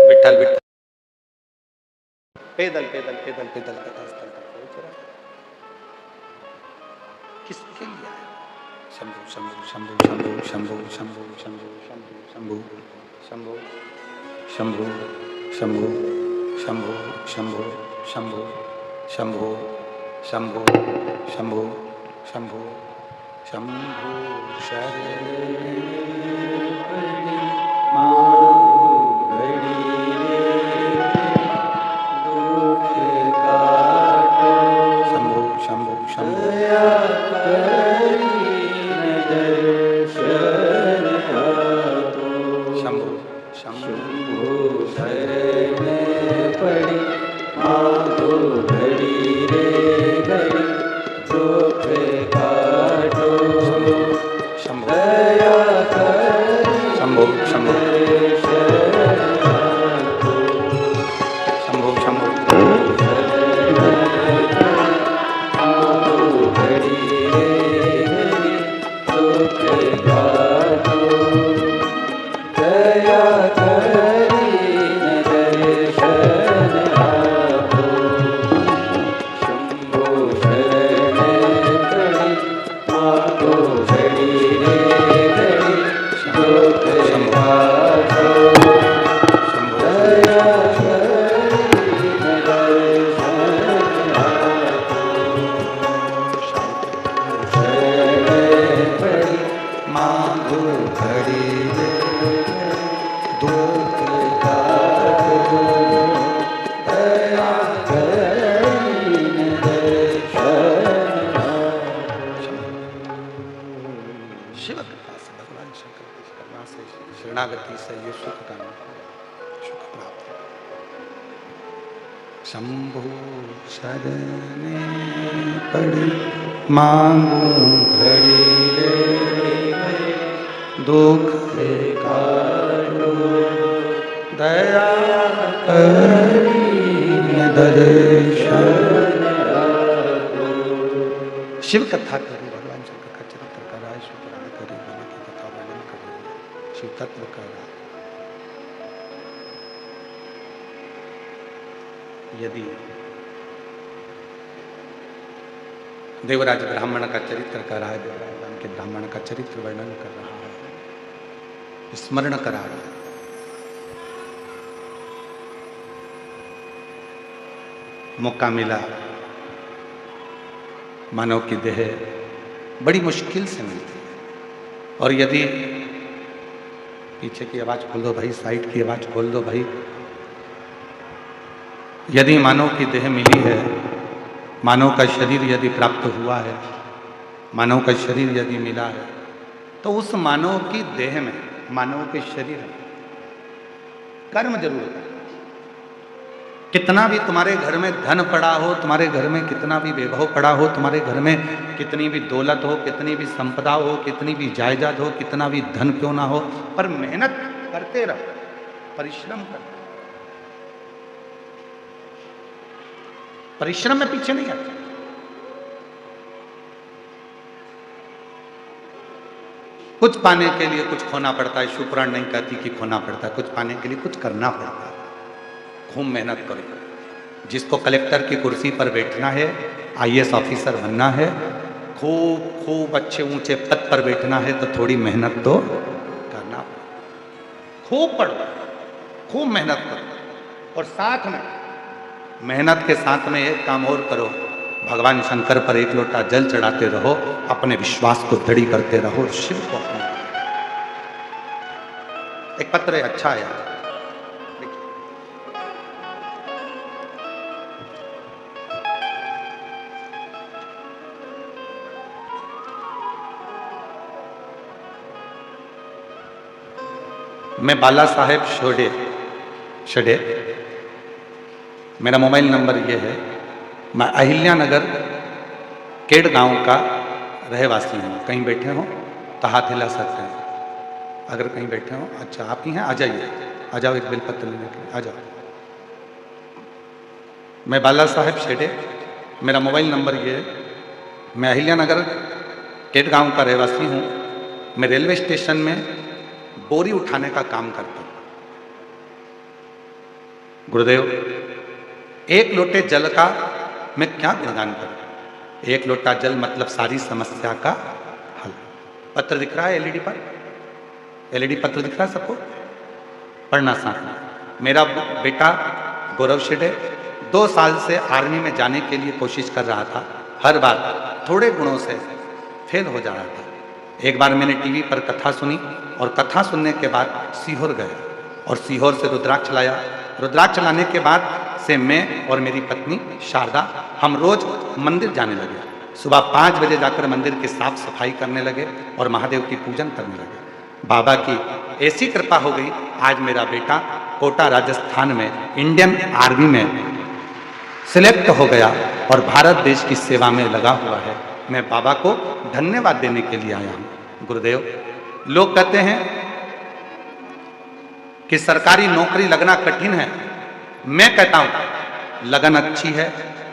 विठ्ठल विठ्ठल, पैदल पैदल पैदल पैदल कथा स्थल तक पहुंच रहा। किसके लिए आया? शंभु शंभु शंभु शंभु शंभु शंभु शंभु शंभु शंभु शंभु शंभु शंभु शंभु शंभु शंभु शंभु शंभु शंभु शंभु शरण पड़ी मांगो घड़ी रे, दुख काटो। शंभु शंभु शंभु शंभु शंभु शरण पड़ी मांगो घड़ी रे घड़ी, दुख काटो शंभु दया करी शंभु शंभु शंभु शंभु मांगो घड़ी रे घड़ी, दुख काटो दया करी दर्शन आपो। शंभो शरण पड़ी मांगो घड़ी रे घड़ी, दुख काटो दया करी दर्शन आपो। शरण पड़ी मांगो घड़ी रे, दुख काटो दया करी दर्शन आपो। शिव कृपा से, भगवान शंकर की करुणा से, शरणागति से ये सुख का सुख प्राप्त हो। शंभु शरण पड़ी मांगू घड़ी रे, दुख काटो दया करी दर्शन आपो। शिव कथा करी, भगवान शंकर का चरित्र कर रहा है, शिव पुराण करी, ब्रह्मा की कथा वर्णन कर रही है, शिव तत्व कर रहा है। यदि देवराज ब्राह्मण का चरित्र कर रहा है, देवराज राम के ब्राह्मण का चरित्र वर्णन कर रहा है, स्मरण करा रहा है। मौका मिला, मानव की देह बड़ी मुश्किल से मिलती है, और यदि पीछे की आवाज खोल दो भाई, साइड की आवाज खोल दो भाई, यदि मानव की देह मिली है, मानव का शरीर यदि प्राप्त हुआ है, मानव का शरीर यदि मिला है, तो उस मानव की देह में, मानव के शरीर में कर्म जरूर है। कितना भी तुम्हारे घर में धन पड़ा हो, तुम्हारे घर में कितना भी वैभव पड़ा हो, तुम्हारे घर में कितनी भी दौलत हो, कितनी भी संपदा हो, कितनी भी जायदाद हो, कितना भी धन क्यों ना हो, पर मेहनत करते रहो, परिश्रम करो। परिश्रम में पीछे नहीं आते। कुछ पाने के लिए कुछ खोना पड़ता है, शिवपुराण नहीं कहती कि खोना पड़ता है, कुछ पाने के लिए कुछ करना पड़ता है। खूब मेहनत करो। जिसको कलेक्टर की कुर्सी पर बैठना है, आईएएस ऑफिसर बनना है, खूब खूब अच्छे ऊंचे पद पर बैठना है, तो थोड़ी मेहनत तो करना पड़ेगा। खूब पढ़ो, खूब मेहनत करो, और साथ में मेहनत के साथ में एक काम और करो, भगवान शंकर पर एक लोटा जल चढ़ाते रहो, अपने विश्वास को दृढ़ करते रहो, शिव को अपने। एक पत्र है, अच्छा है, मैं बाला साहेब शडे, मेरा मोबाइल नंबर ये है। मैं अहिल्या नगर केड गांव का रहवासी हूँ। कहीं बैठे हो तो हाथ हिला सकते हैं, अगर कहीं बैठे हो। अच्छा, आप ही हैं, आ जाइए, आ जाओ, एक बेलपत्र लेने के लिए आ जाओ। मैं बाला साहेब शेडे, मेरा मोबाइल नंबर ये है। मैं अहिल्या नगर केड गांव का रहवासी हूँ। मैं रेलवे स्टेशन में बोरी उठाने का काम करता हूँ। गुरुदेव, एक लोटे जल का मैं क्या गुणगान करूं? एक लोटा जल मतलब सारी समस्या का हल। पत्र दिख रहा है एलईडी पर, एलईडी पत्र दिख रहा है सबको, पढ़ना साथ में। मेरा बेटा गौरव शेडे 2 साल से आर्मी में जाने के लिए कोशिश कर रहा था, हर बार थोड़े गुणों से फेल हो जा रहा था। एक बार मैंने टीवी पर कथा सुनी, और कथा सुनने के बाद सीहोर गए, और सीहोर से रुद्राक्ष लाया। रुद्राक्ष लाने के बाद से मैं और मेरी पत्नी शारदा हम रोज मंदिर जाने लगे। सुबह 5 बजे जाकर मंदिर की साफ सफाई करने लगे और महादेव की पूजन करने लगे। बाबा की ऐसी कृपा हो गई, आज मेरा बेटा कोटा राजस्थान में इंडियन आर्मी में सिलेक्ट हो गया और भारत देश की सेवा में लगा हुआ है। मैं बाबा को धन्यवाद देने के लिए आया हूँ। गुरुदेव, लोग कहते हैं कि सरकारी नौकरी लगना कठिन है। मैं कहता हूं लगन अच्छी है,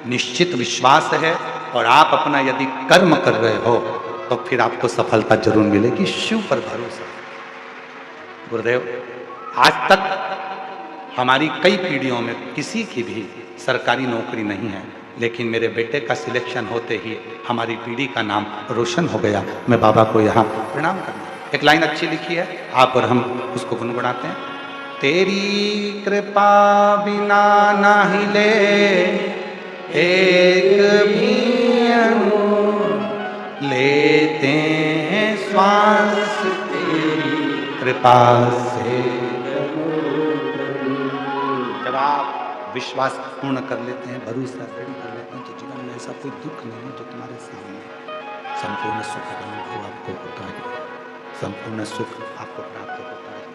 निश्चित विश्वास है, और आप अपना यदि कर्म कर रहे हो तो फिर आपको सफलता जरूर मिलेगी। शिव पर भरोसा। गुरुदेव, आज तक हमारी कई पीढ़ियों में किसी की भी सरकारी नौकरी नहीं है, लेकिन मेरे बेटे का सिलेक्शन होते ही हमारी पीढ़ी का नाम रोशन हो गया। मैं बाबा को यहाँ प्रणाम करना। एक लाइन अच्छी लिखी है, आप और हम उसको गुनगुनाते हैं। तेरी कृपा बिना ना हिले एक भी अणु, लेते हैं श्वास तेरी कृपा से। जब आप विश्वास पूर्ण कर लेते हैं, भरोसा पूर्ण कर लेते हैं, तो जीवन में ऐसा कोई दुख नहीं है जो तुम्हारे सामने। संपूर्ण सुख का अनुभव आपको होता है, संपूर्ण सुख आपको प्राप्त होता है।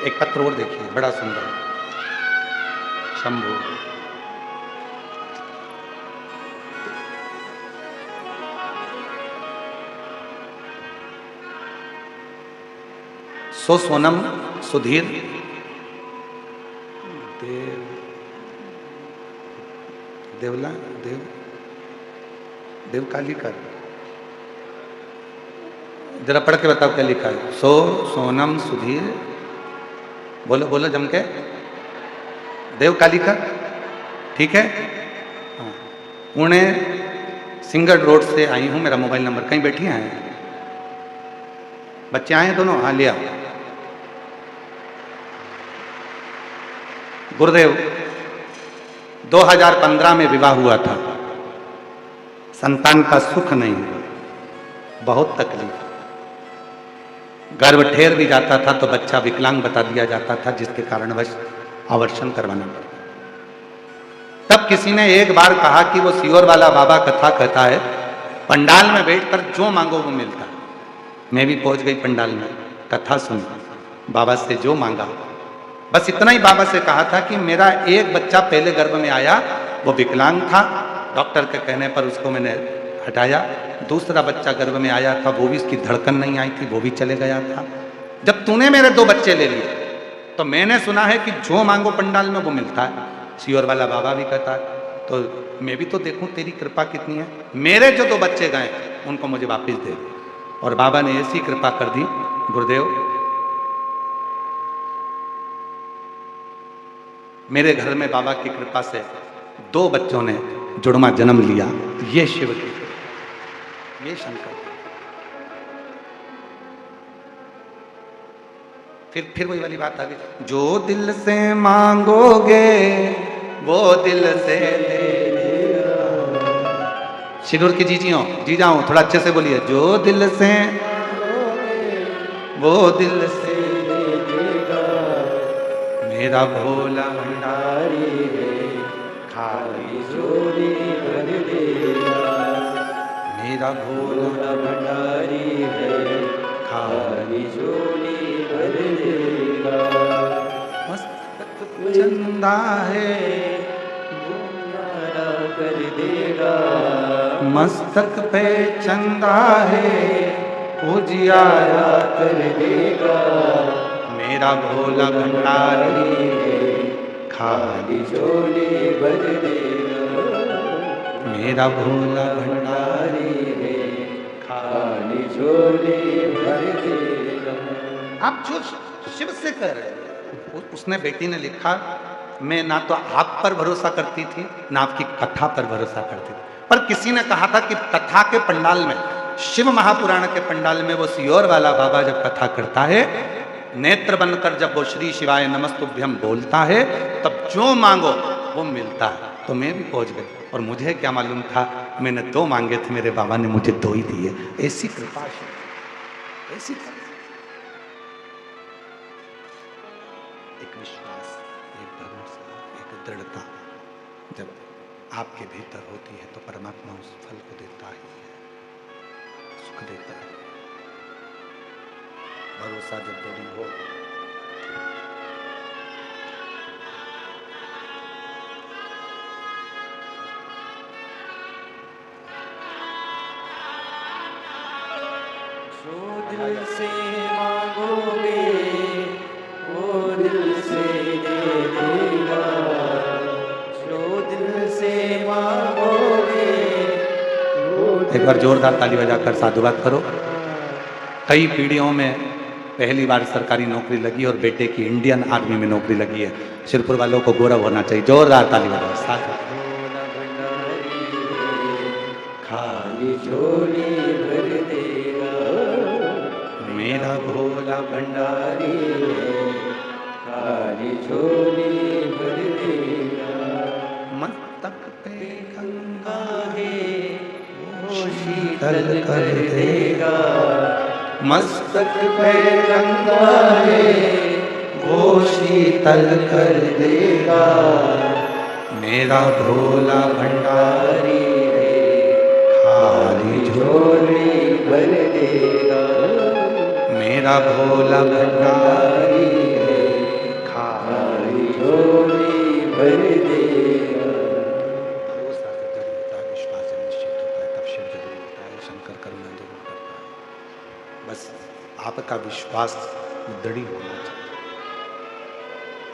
एक पत्र और देखिए, बड़ा सुंदर। शंभु, सो सोनम सुधीर देवला देव काली कर, जरा पढ़ के बताओ क्या लिखा है। सो सोनम सुधीर, बोलो बोलो जम के, देव काली कर, ठीक है। हाँ, पुणे सिंगल रोड से आई हूँ, मेरा मोबाइल नंबर, कहीं बैठी हैं? बच्चे आए हैं दोनों? हाँ लिया। गुरुदेव 2015 में विवाह हुआ था, संतान का सुख नहीं हुआ, बहुत तकलीफ, गर्भ ठेर भी जाता था तो बच्चा विकलांग बता दिया जाता था, जिसके कारणवश आवर्षण करवाना पड़ता। तब किसी ने एक बार कहा कि वो सियोर वाला बाबा कथा कहता है, पंडाल में बैठकर जो मांगो वो मिलता है। मैं भी पहुंच गई पंडाल में, कथा सुनी, बाबा से जो मांगा, बस इतना ही बाबा से कहा था कि मेरा एक बच्चा पहले गर्भ में आया, वो विकलांग था, डॉक्टर के कहने पर उसको मैंने हटाया। दूसरा बच्चा गर्भ में आया था, वो भी उसकी धड़कन नहीं आई थी, वो भी चले गया था। जब तूने मेरे 2 बच्चे ले लिए तो मैंने सुना है कि जो मांगो पंडाल में वो मिलता है। सियोर वाला बाबा भी कहता है, तो मैं भी तो देखूं तेरी कृपा कितनी है। मेरे जो 2 बच्चे गए उनको मुझे वापस दे। और बाबा ने ऐसी कृपा कर दी, गुरुदेव मेरे घर में बाबा की कृपा से 2 बच्चों ने जुड़वा जन्म लिया। ये शिव की, ये शंकर। फिर वही वाली बात आ गई, जो दिल से मांगोगे वो दिल से दे देगा। शिरूर की जी जाओ थोड़ा अच्छे से बोलिए, जो दिल से वो दिल से दे देगा। मेरा भोला भंडारी है, खाली झोली भर देगा। मेरा भोला भंडारी है, खाली झोली भर देगा। मस्तक चंदा है, उजियारा कर देगा। मस्तक पे चंदा है, उजियारा कर देगा। मेरा भोला भंडारी है, खाली झोली भर देगा। मेरा भोला भंडारी है, खाली झोली भर देगा। आप जो शिव से कह रहे हैं, उसने बेटी ने लिखा, मैं ना तो आप पर भरोसा करती थी ना आपकी कथा पर भरोसा करती थी, पर किसी ने कहा था कि कथा के पंडाल में, शिव महापुराण के पंडाल में वो सियोर वाला बाबा जब कथा करता है, नेत्र बनकर जब वो श्री शिवाय नमस्तुभ्यम बोलता है, तब जो मांगो वो मिलता है। तो मैं भी पहुंच गई, और मुझे क्या मालूम था, मैंने 2 मांगे थे, मेरे बाबा ने मुझे 2 ही दिए। ऐसी कृपा, ऐसी कृपा। एक विश्वास, एक भरोसा, एक दृढ़ता जब आपके भीतर होती है तो परमात्मा उस फल को देता ही है, सुख देता है। भरोसा जब दृढ़ हो, जो दिल से मांगोगे वो दिल से दे देगा। जो दिल से मांगोगे वो एक बार जोरदार ताली बजाकर साधुवाद करो। कई पीढ़ियों में पहली बार सरकारी नौकरी लगी और बेटे की इंडियन आर्मी में नौकरी लगी है। शिरपुर वालों को गौरव होना चाहिए, जोरदार ताली बजाओ। भोला भंडारी है, खाली झोली भर देगा। मेरा भोला भंडारी है, खाली झोली भर देगा। मस्तक पे गंगा है वो शीतल कर देगा। मस्तक पे गंगा है वो शीतल कर देगा। मेरा भोला भंडारी है, खाली झोली भर देगा। मेरा भोला भंडारी है, खाली झोली भर देगा। भरोसा से जरूर होता है, विश्वास से निश्चित होता है, तब शिव जरूर होता है, शंकर करुणा जरूर करता है। बस आपका विश्वास दृढ़ होना चाहिए,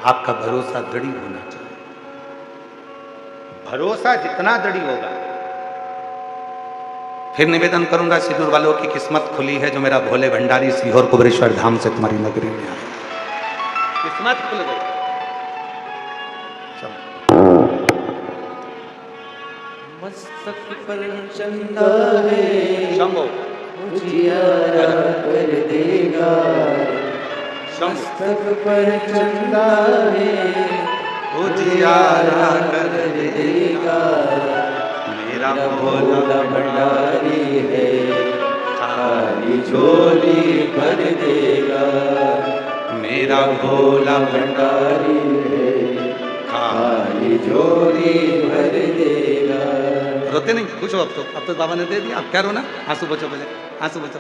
आपका भरोसा दृढ़ होना चाहिए। भरोसा जितना दृढ़ होगा, फिर निवेदन करूंगा सिंदूर वालों की किस्मत खुली है जो मेरा भोले भंडारी सीहोर कुबरेश्वर धाम से तुम्हारी नगरी में आया। किस्मत खुल गई। मस्तक पर चंदा है शंभो उजियारा कर देगा मस्तक पर चंदा है उजियारा कर देगा मेरा भोला भंडारी है खाली झोली भर देगा मेरा भोला भंडारी है खाली झोली भर देगा। रोते नहीं, खुश हो अब तो बाबा ने दे दिया, अब क्या रोना, आंसू बचो पहले, आंसू बचो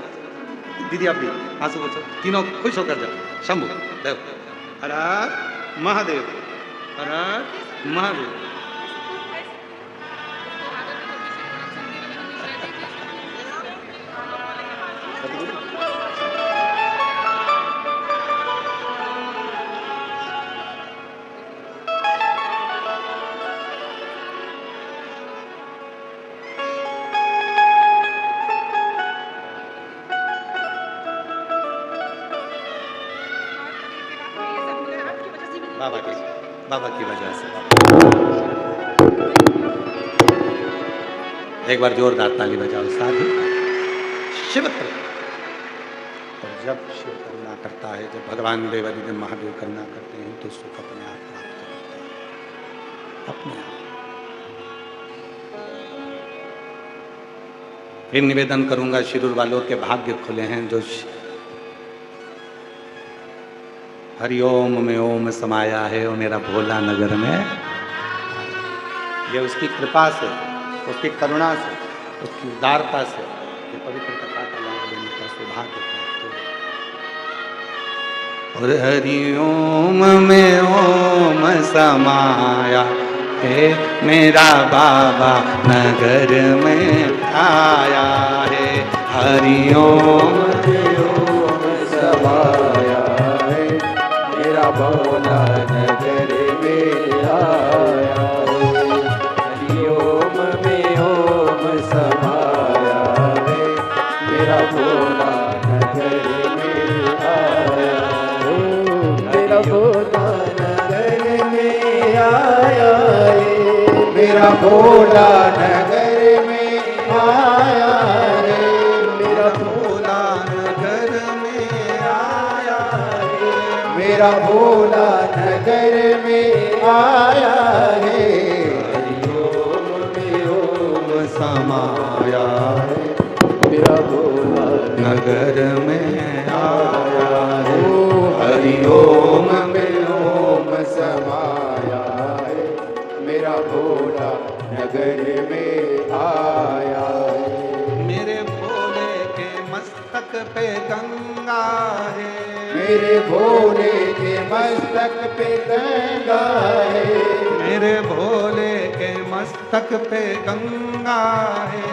दीदी, आप भी आंसू बचो, तीनों खुश होकर जाओ। शंभु देव, हर हर महादेव, हर हर महादेव। बाबा की वजह से। एक बार जोरदार ताली बजाओ साथ ही। शिव करुणा, और जब शिव करुणा करता है, जब भगवान देवादिदेव महादेव करुणा करते हैं तो सुख अपने आप प्राप्त होता है, अपने आप। फिर निवेदन करूंगा, शिरूर वालों के भाग्य खुले हैं जो हरिओम में ओम समाया है वो मेरा भोला नगर में। ये उसकी कृपा से, उसकी करुणा से, उसकी उदारता से ये पवित्र कथा का लाभ लेने का सौभाग्य प्राप्त हो। और हरिओम में ओम समाया है मेरा बाबा नगर में आया है। हरिओम में ओम समाया भोला नगर में आया है। हरिओम में ओम समाया है मेरा भोला नगर में आया है। मेरा भोला नगर में आया है। मेरा भोला नगर में आया है। मेरा भोला नगर में आया है। मेरा भोला नगर में आया है। हरिओम में ओम समाया है मेरा भोला नगर में आया है। हरिओम में ओम समाया है मेरा भोला नगर में आया है। मेरे भोले के मस्तक पे गंगा है। मेरे भोले के मस्तक पे गंगा है। मेरे भोले के मस्तक पे गंगा है।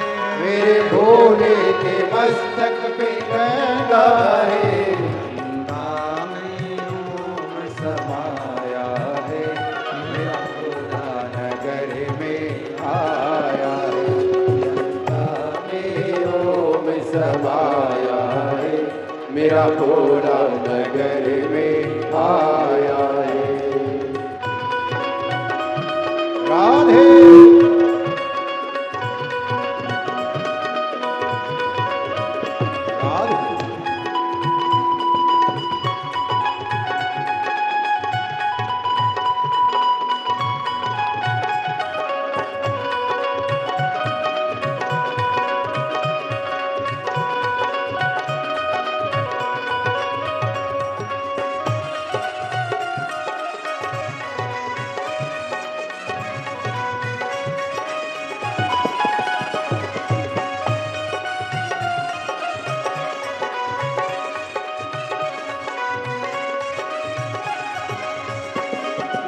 मेरे भोले के मस्तक पे गंगा है। गंगा में ओम समाया है मेरा भोला नगर में आया है। गंगा में ओम समाया है मेरा भोला नगर में आया है। राधे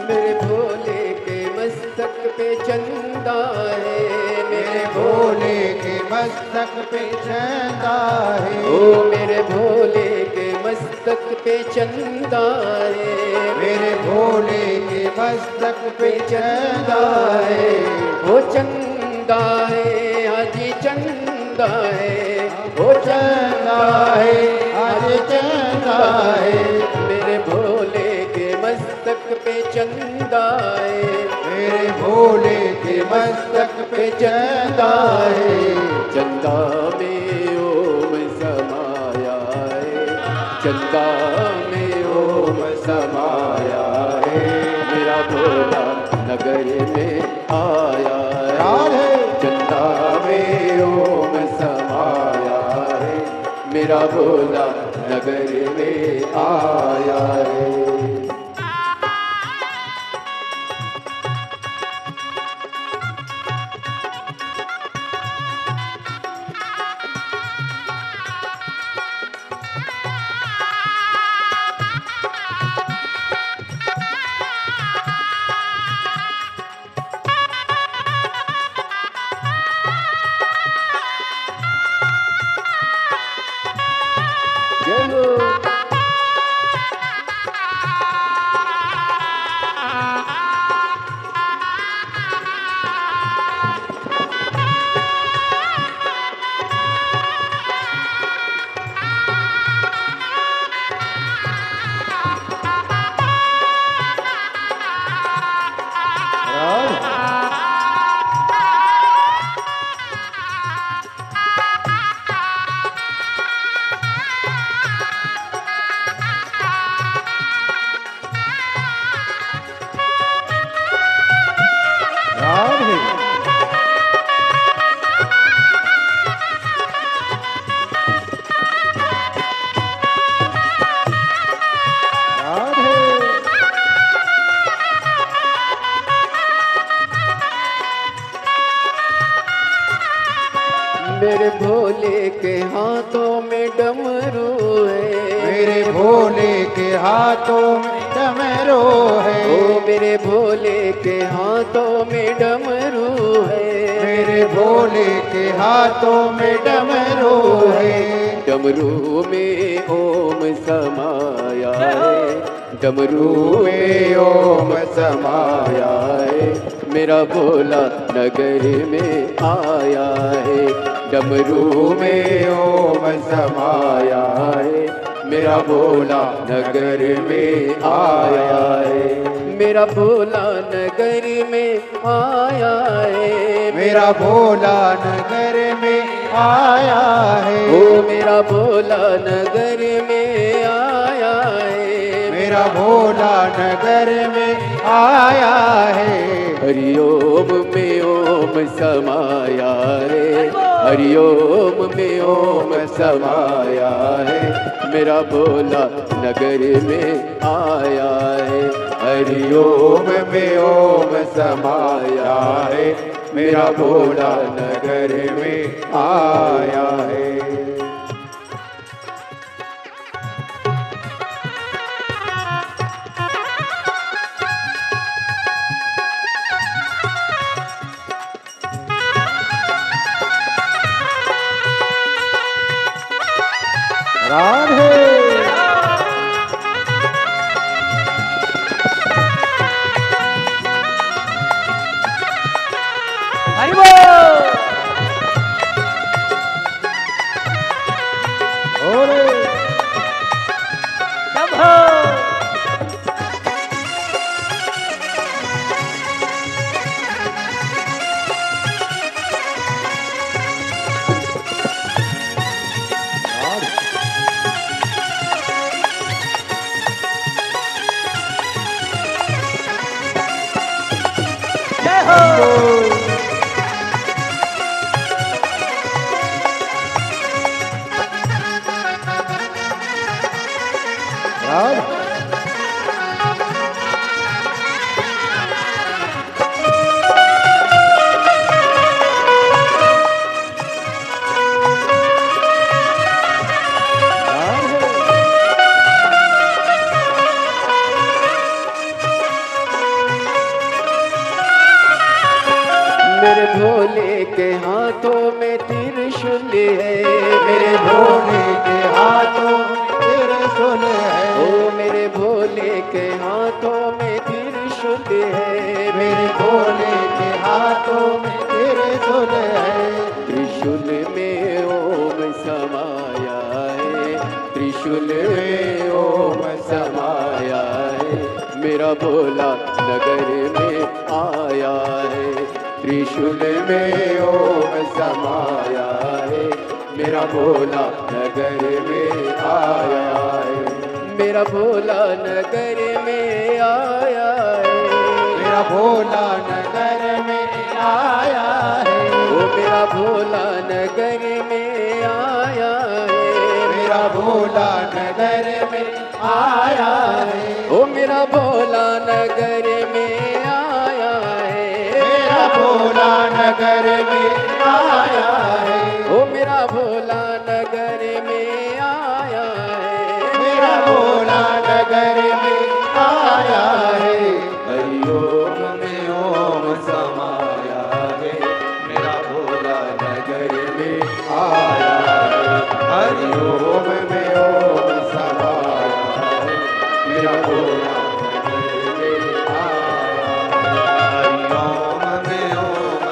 मेरे भोले के मस्तक पे चंदा है। मेरे भोले के मस्तक पे चंदा है। ओ मेरे भोले के मस्तक पे चंदा है। मेरे भोले के मस्तक पे चंदा है। वो चंदा है हाजी चंदा है। वो चंदा है हाजी चंदा है। मेरे भोले के मस्तक पे चंदा है। मेरे भोले के मस्तक पे चंदा है, चंदा में ओम समाया है, चंदा में ओम समाया है, मेरा भोला नगर में आया है, चंदा में ओम समाया है, मेरा भोला नगर में आया है। मेरे भोले के हाथों में डमरू है, मेरे भोले के हाथों में डमरू है, ओ मेरे भोले के हाथों में डमरू है, मेरे भोले के हाथों में डमरू है, डमरू में ओम समाया है, डमरू में ओम समाया है, मेरा भोला नगर में आया है, डमरू में ओम समाया है, मेरा भोला नगर में आया है, मेरा भोला नगर में आया है, मेरा भोला नगर में आया है, ओ मेरा भोला नगर में आया है, मेरा भोला नगर में आया है, हरिओम में ओम समाया रे, हरिओम में ओम समाया है, मेरा भोला नगर में आया है, हरिओम में ओम समाया है, मेरा भोला नगर में आया है। राधे हरि बोल ओरे शंभो मेरे भोले के हाथों में त्रिशूल है, मेरे भोले के हाथों में त्रिशूल है, ओ मेरे भोले के हाथों में त्रिशूल है, मेरे भोले के हाथों में त्रिशूल है, त्रिशूल में ओम समाया है, त्रिशूल में ओम समाया है, मेरा भोला नगर में आया है, त्रिशूल में ओम समाया है, मेरा भोला नगर में आया है, मेरा भोला नगर में आया है, मेरा भोला नगर में आया है, ओ मेरा भोला नगर में आया है, मेरा भोला नगर में आया है, ओ मेरा भोला नगर में आया है, मेरा भोला नगर में आया है, ओ मेरा भोला नगर में आया है, मेरा भोला नगर में आया है। हरिओम में ओम समाया है, मेरा भोला नगर में आया है, हरिओम में ओम समाया है, मेरा भोला नगर में आया है, हरिओम में ओम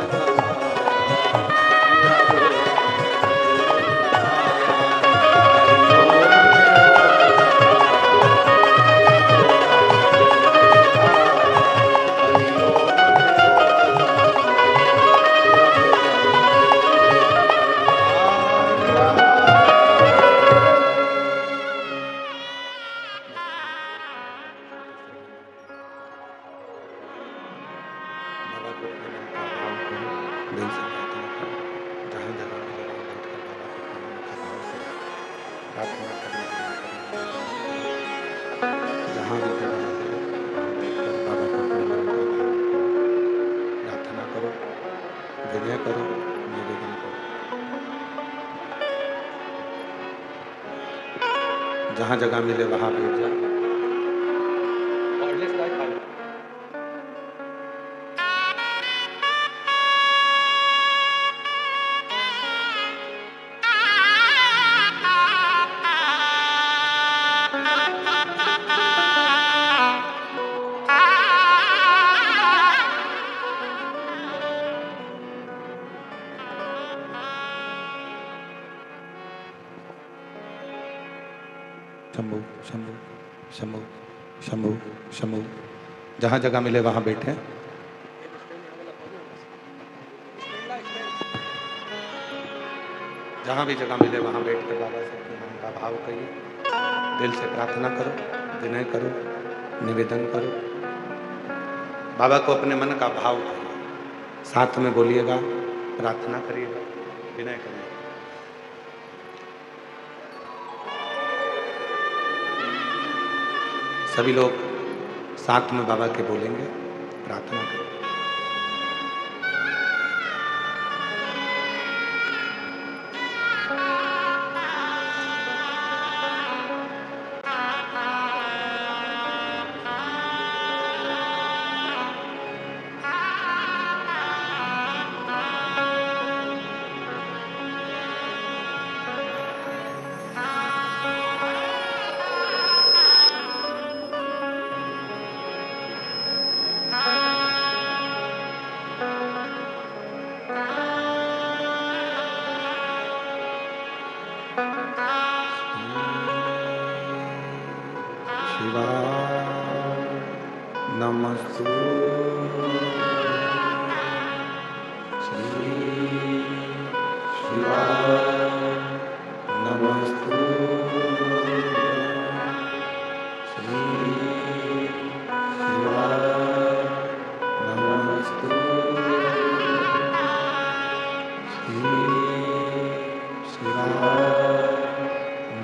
बाबा को अपने मन का भाव करो, दिल से प्रार्थना करो, जहाँ जहाँ मिले वहाँ बैठकर बाबा को अपने मन के भाव से प्रार्थना करने के लिए जहाँ भी जगह मिले वहाँ बैठकर बाबा को अपने मन का भाव करो, प्रार्थना करो, विनय करो, निवेदन करो। जहाँ जगह मिले वहाँ बैठ जाओ। शंभू शंभू शंभू शंभू शंभू, जहाँ जगह मिले वहाँ बैठे। जहाँ भी जगह मिले वहाँ बैठकर बाबा से अपने मन का भाव कहिए, दिल से प्रार्थना करो, विनय करो, निवेदन करो। बाबा को अपने मन का भाव कहिए, साथ में बोलिएगा, प्रार्थना करिएगा, विनय करिएगा। सभी लोग साथ में बाबा के बोलेंगे, प्रार्थना करेंगे। शिवाय नमस्तु श्री शिवाय नमस्तु श्री शिवाय नमस्तु श्री शिवाय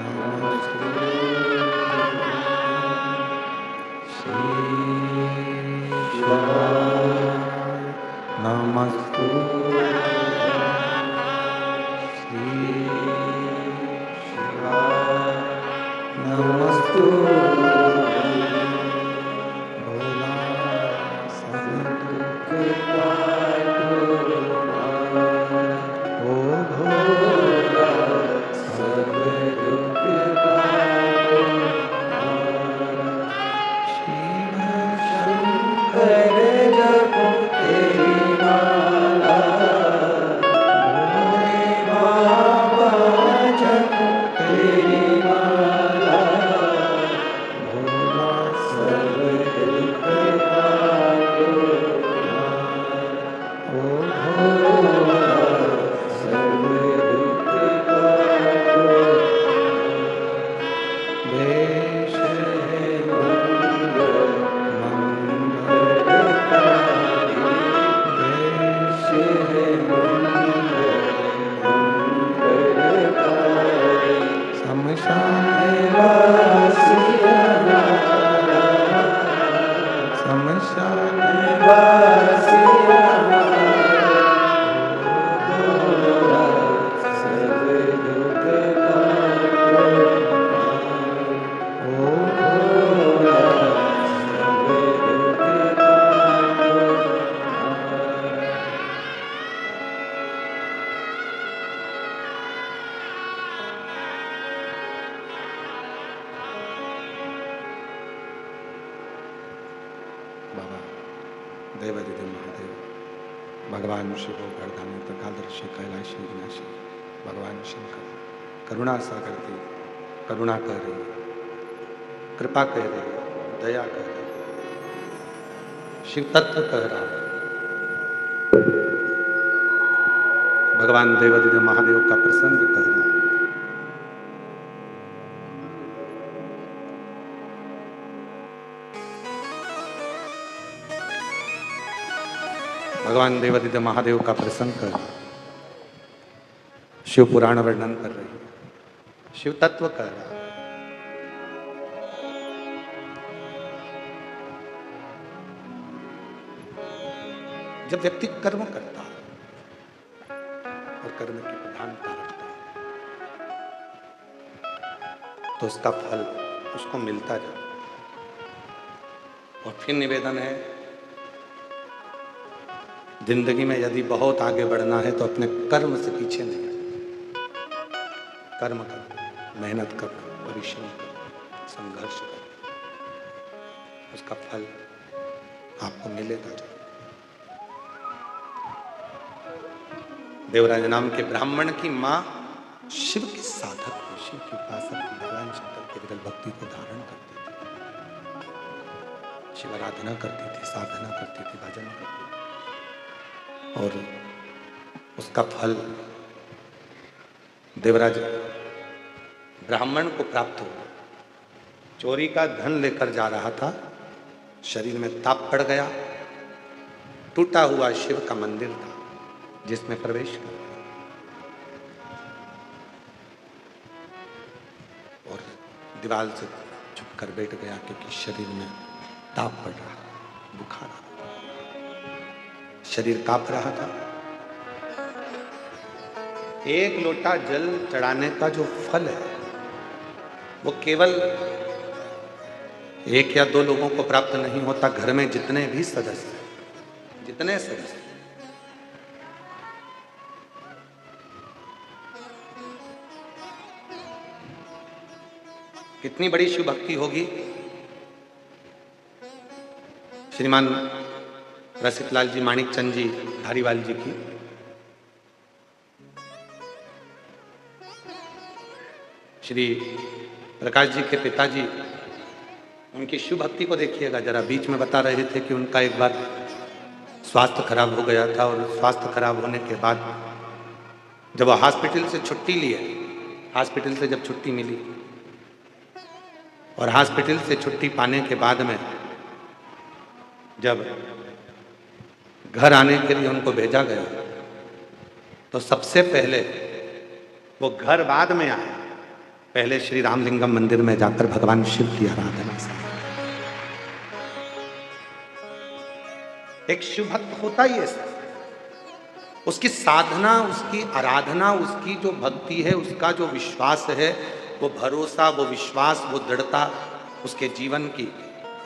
नमस्तु नमस्तु श्री शिवाय नमस्तु भोला सब दुख काटो ओ भोला देवादिदेव महादेव, भगवान शिव गर्दानी प्रकादर्शी कैलाशी विनाशी, भगवान शंकर करुणा सागर की करुणा कर रही, कृपा कर रही, दया कर रही, शिव तत्व कह रहा, भगवान देवादिदेव महादेव का प्रसंग कर रहा। भगवान देवादिदेव महादेव का प्रसंग कर, शिव पुराण वर्णन कर रही, शिव तत्व कर रहा। जब व्यक्ति कर्म करता है और कर्म की प्रधानता रखता है तो उसका फल उसको मिलता जाता। और फिर निवेदन है, जिंदगी में यदि बहुत आगे बढ़ना है तो अपने कर्म से पीछे नहीं हटना। कर्म कर, मेहनत कर, परिश्रम कर, संघर्ष कर, उसका फल आपको मिलेगा। देवराज नाम के ब्राह्मण की मां शिव की साधक थी, शिव की उपासक थी, भगवान शंकर के विरल भक्ति को धारण करती थी, शिव आराधना करती थी, साधना करती थी, भजन करती थी, और उसका फल देवराज ब्राह्मण को प्राप्त हुआ। चोरी का धन लेकर जा रहा था, शरीर में ताप पड़ गया, टूटा हुआ शिव का मंदिर था जिसमें प्रवेश कर और दीवार से छुप कर बैठ गया क्योंकि शरीर में ताप पड़ रहा, बुखार आ रहा, शरीर कांप रहा था। एक लोटा जल चढ़ाने का जो फल है वो केवल एक या दो लोगों को प्राप्त नहीं होता, घर में जितने भी सदस्य, जितने सदस्य, कितनी बड़ी शिव भक्ति होगी। श्रीमान रसिकलाल जी माणिकचंद जी धारीवाल जी की श्री प्रकाश जी के पिताजी, उनकी शिव भक्ति को देखिएगा जरा। बीच में बता रहे थे कि उनका एक बार स्वास्थ्य खराब हो गया था और स्वास्थ्य खराब होने के बाद जब वो हॉस्पिटल से छुट्टी लिए, हॉस्पिटल से जब छुट्टी मिली और हॉस्पिटल से छुट्टी पाने के बाद में जब घर आने के लिए उनको भेजा गया तो सबसे पहले वो घर बाद में आए, पहले श्री रामलिंगम मंदिर में जाकर भगवान शिव की आराधना से। एक शिव भक्त होता ही ऐसा, उसकी साधना, उसकी आराधना, उसकी जो भक्ति है, उसका जो विश्वास है, वो भरोसा, वो विश्वास, वो दृढ़ता उसके जीवन की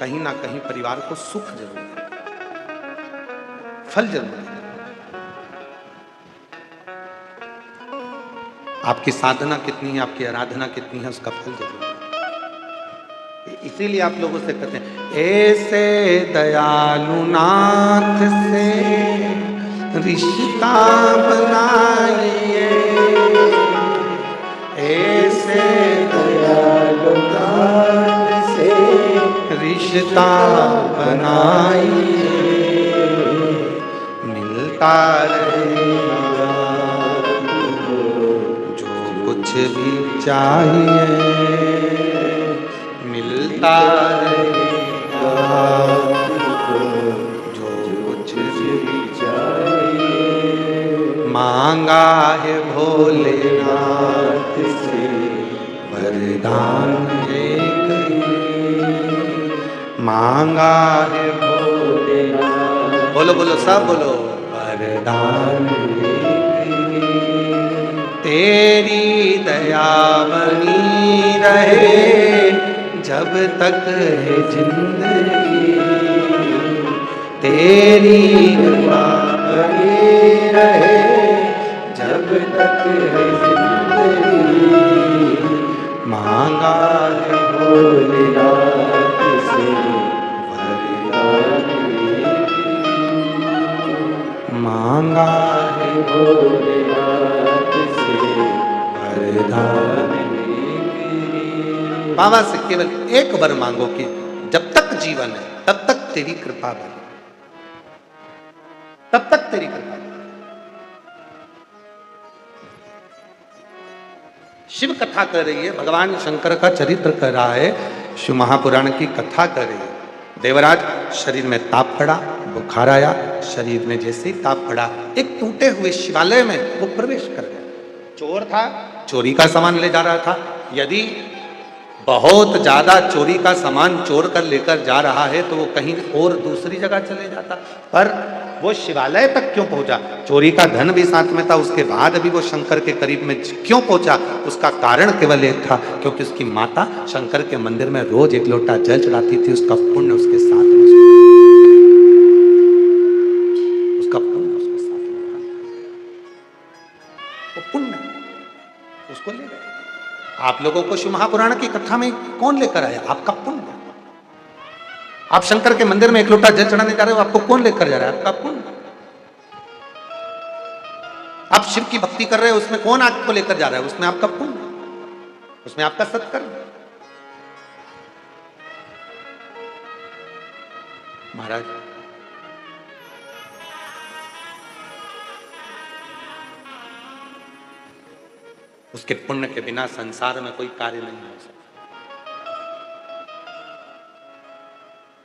कहीं ना कहीं परिवार को सुख जरूर है, फल जरूर है। आपकी साधना कितनी है, आपकी आराधना कितनी है, उसका फल जरूर है। इसीलिए आप लोगों से कहते हैं, ऐसे दयालु नाथ से रिश्ता बनाइए, ऐसे दयालु नाथ से रिश्ता बनाइए, मिलता रहेगा जो कुछ भी चाहिए, मिलता रहेगा जो कुछ भी चाहिए, मांगा है भोलेनाथ से वरदान एक ही, मांगा है भोलेनाथ, बोलो बोलो सब बोलो, वरदान एक ही, तेरी दया बनी रहे जब तक है जिंदगी, तेरी कृपा बनी रहे जब तक है जिंदगी, मांगा है भोलेनाथ से वरदान एक ही, वरदान। बाबा से केवल एक वर मांगो कि जब तक जीवन है तब तक तेरी कृपा बनी, तब तक तेरी कृपा बनी। शिव कथा कर रही है, भगवान शंकर का चरित्र कर रहा है, शिव महापुराण की कथा कर रही है। देवराज शरीर में ताप पड़ा, बुखार आया, शरीर में जैसे ही ताप पड़ा एक टूटे हुए शिवालय में वो प्रवेश कर गया। चोर था, चोरी का सामान ले जा रहा था। यदि बहुत ज्यादा चोरी का सामान चोर कर लेकर जा रहा है तो वो कहीं और दूसरी जगह चले जाता, पर वो शिवालय तक क्यों पहुंचा? चोरी का धन भी साथ में था, उसके बाद भी वो शंकर के करीब में क्यों पहुंचा? उसका कारण केवल एक था, क्योंकि उसकी माता शंकर के मंदिर में रोज एक लोटा जल चढ़ाती थी। उसका पुण्य उसके साथ में, उसका पुण्य उसके साथ में, वो पुण्य उसको ले गए। आप लोगों को शिव महापुराण की कथा में कौन लेकर आया? आपका पुण्य। आप शंकर के मंदिर में एक लोटा जल चढ़ाने जा रहे हो, आपको कौन लेकर जा रहा है? आपका पुण्य। आप शिव की भक्ति कर रहे हो, उसमें कौन आपको लेकर जा रहा है? उसमें आपका पुण्य, उसमें आपका सत्कर्म। महाराज उसके पुण्य के बिना संसार में कोई कार्य नहीं हो सकता।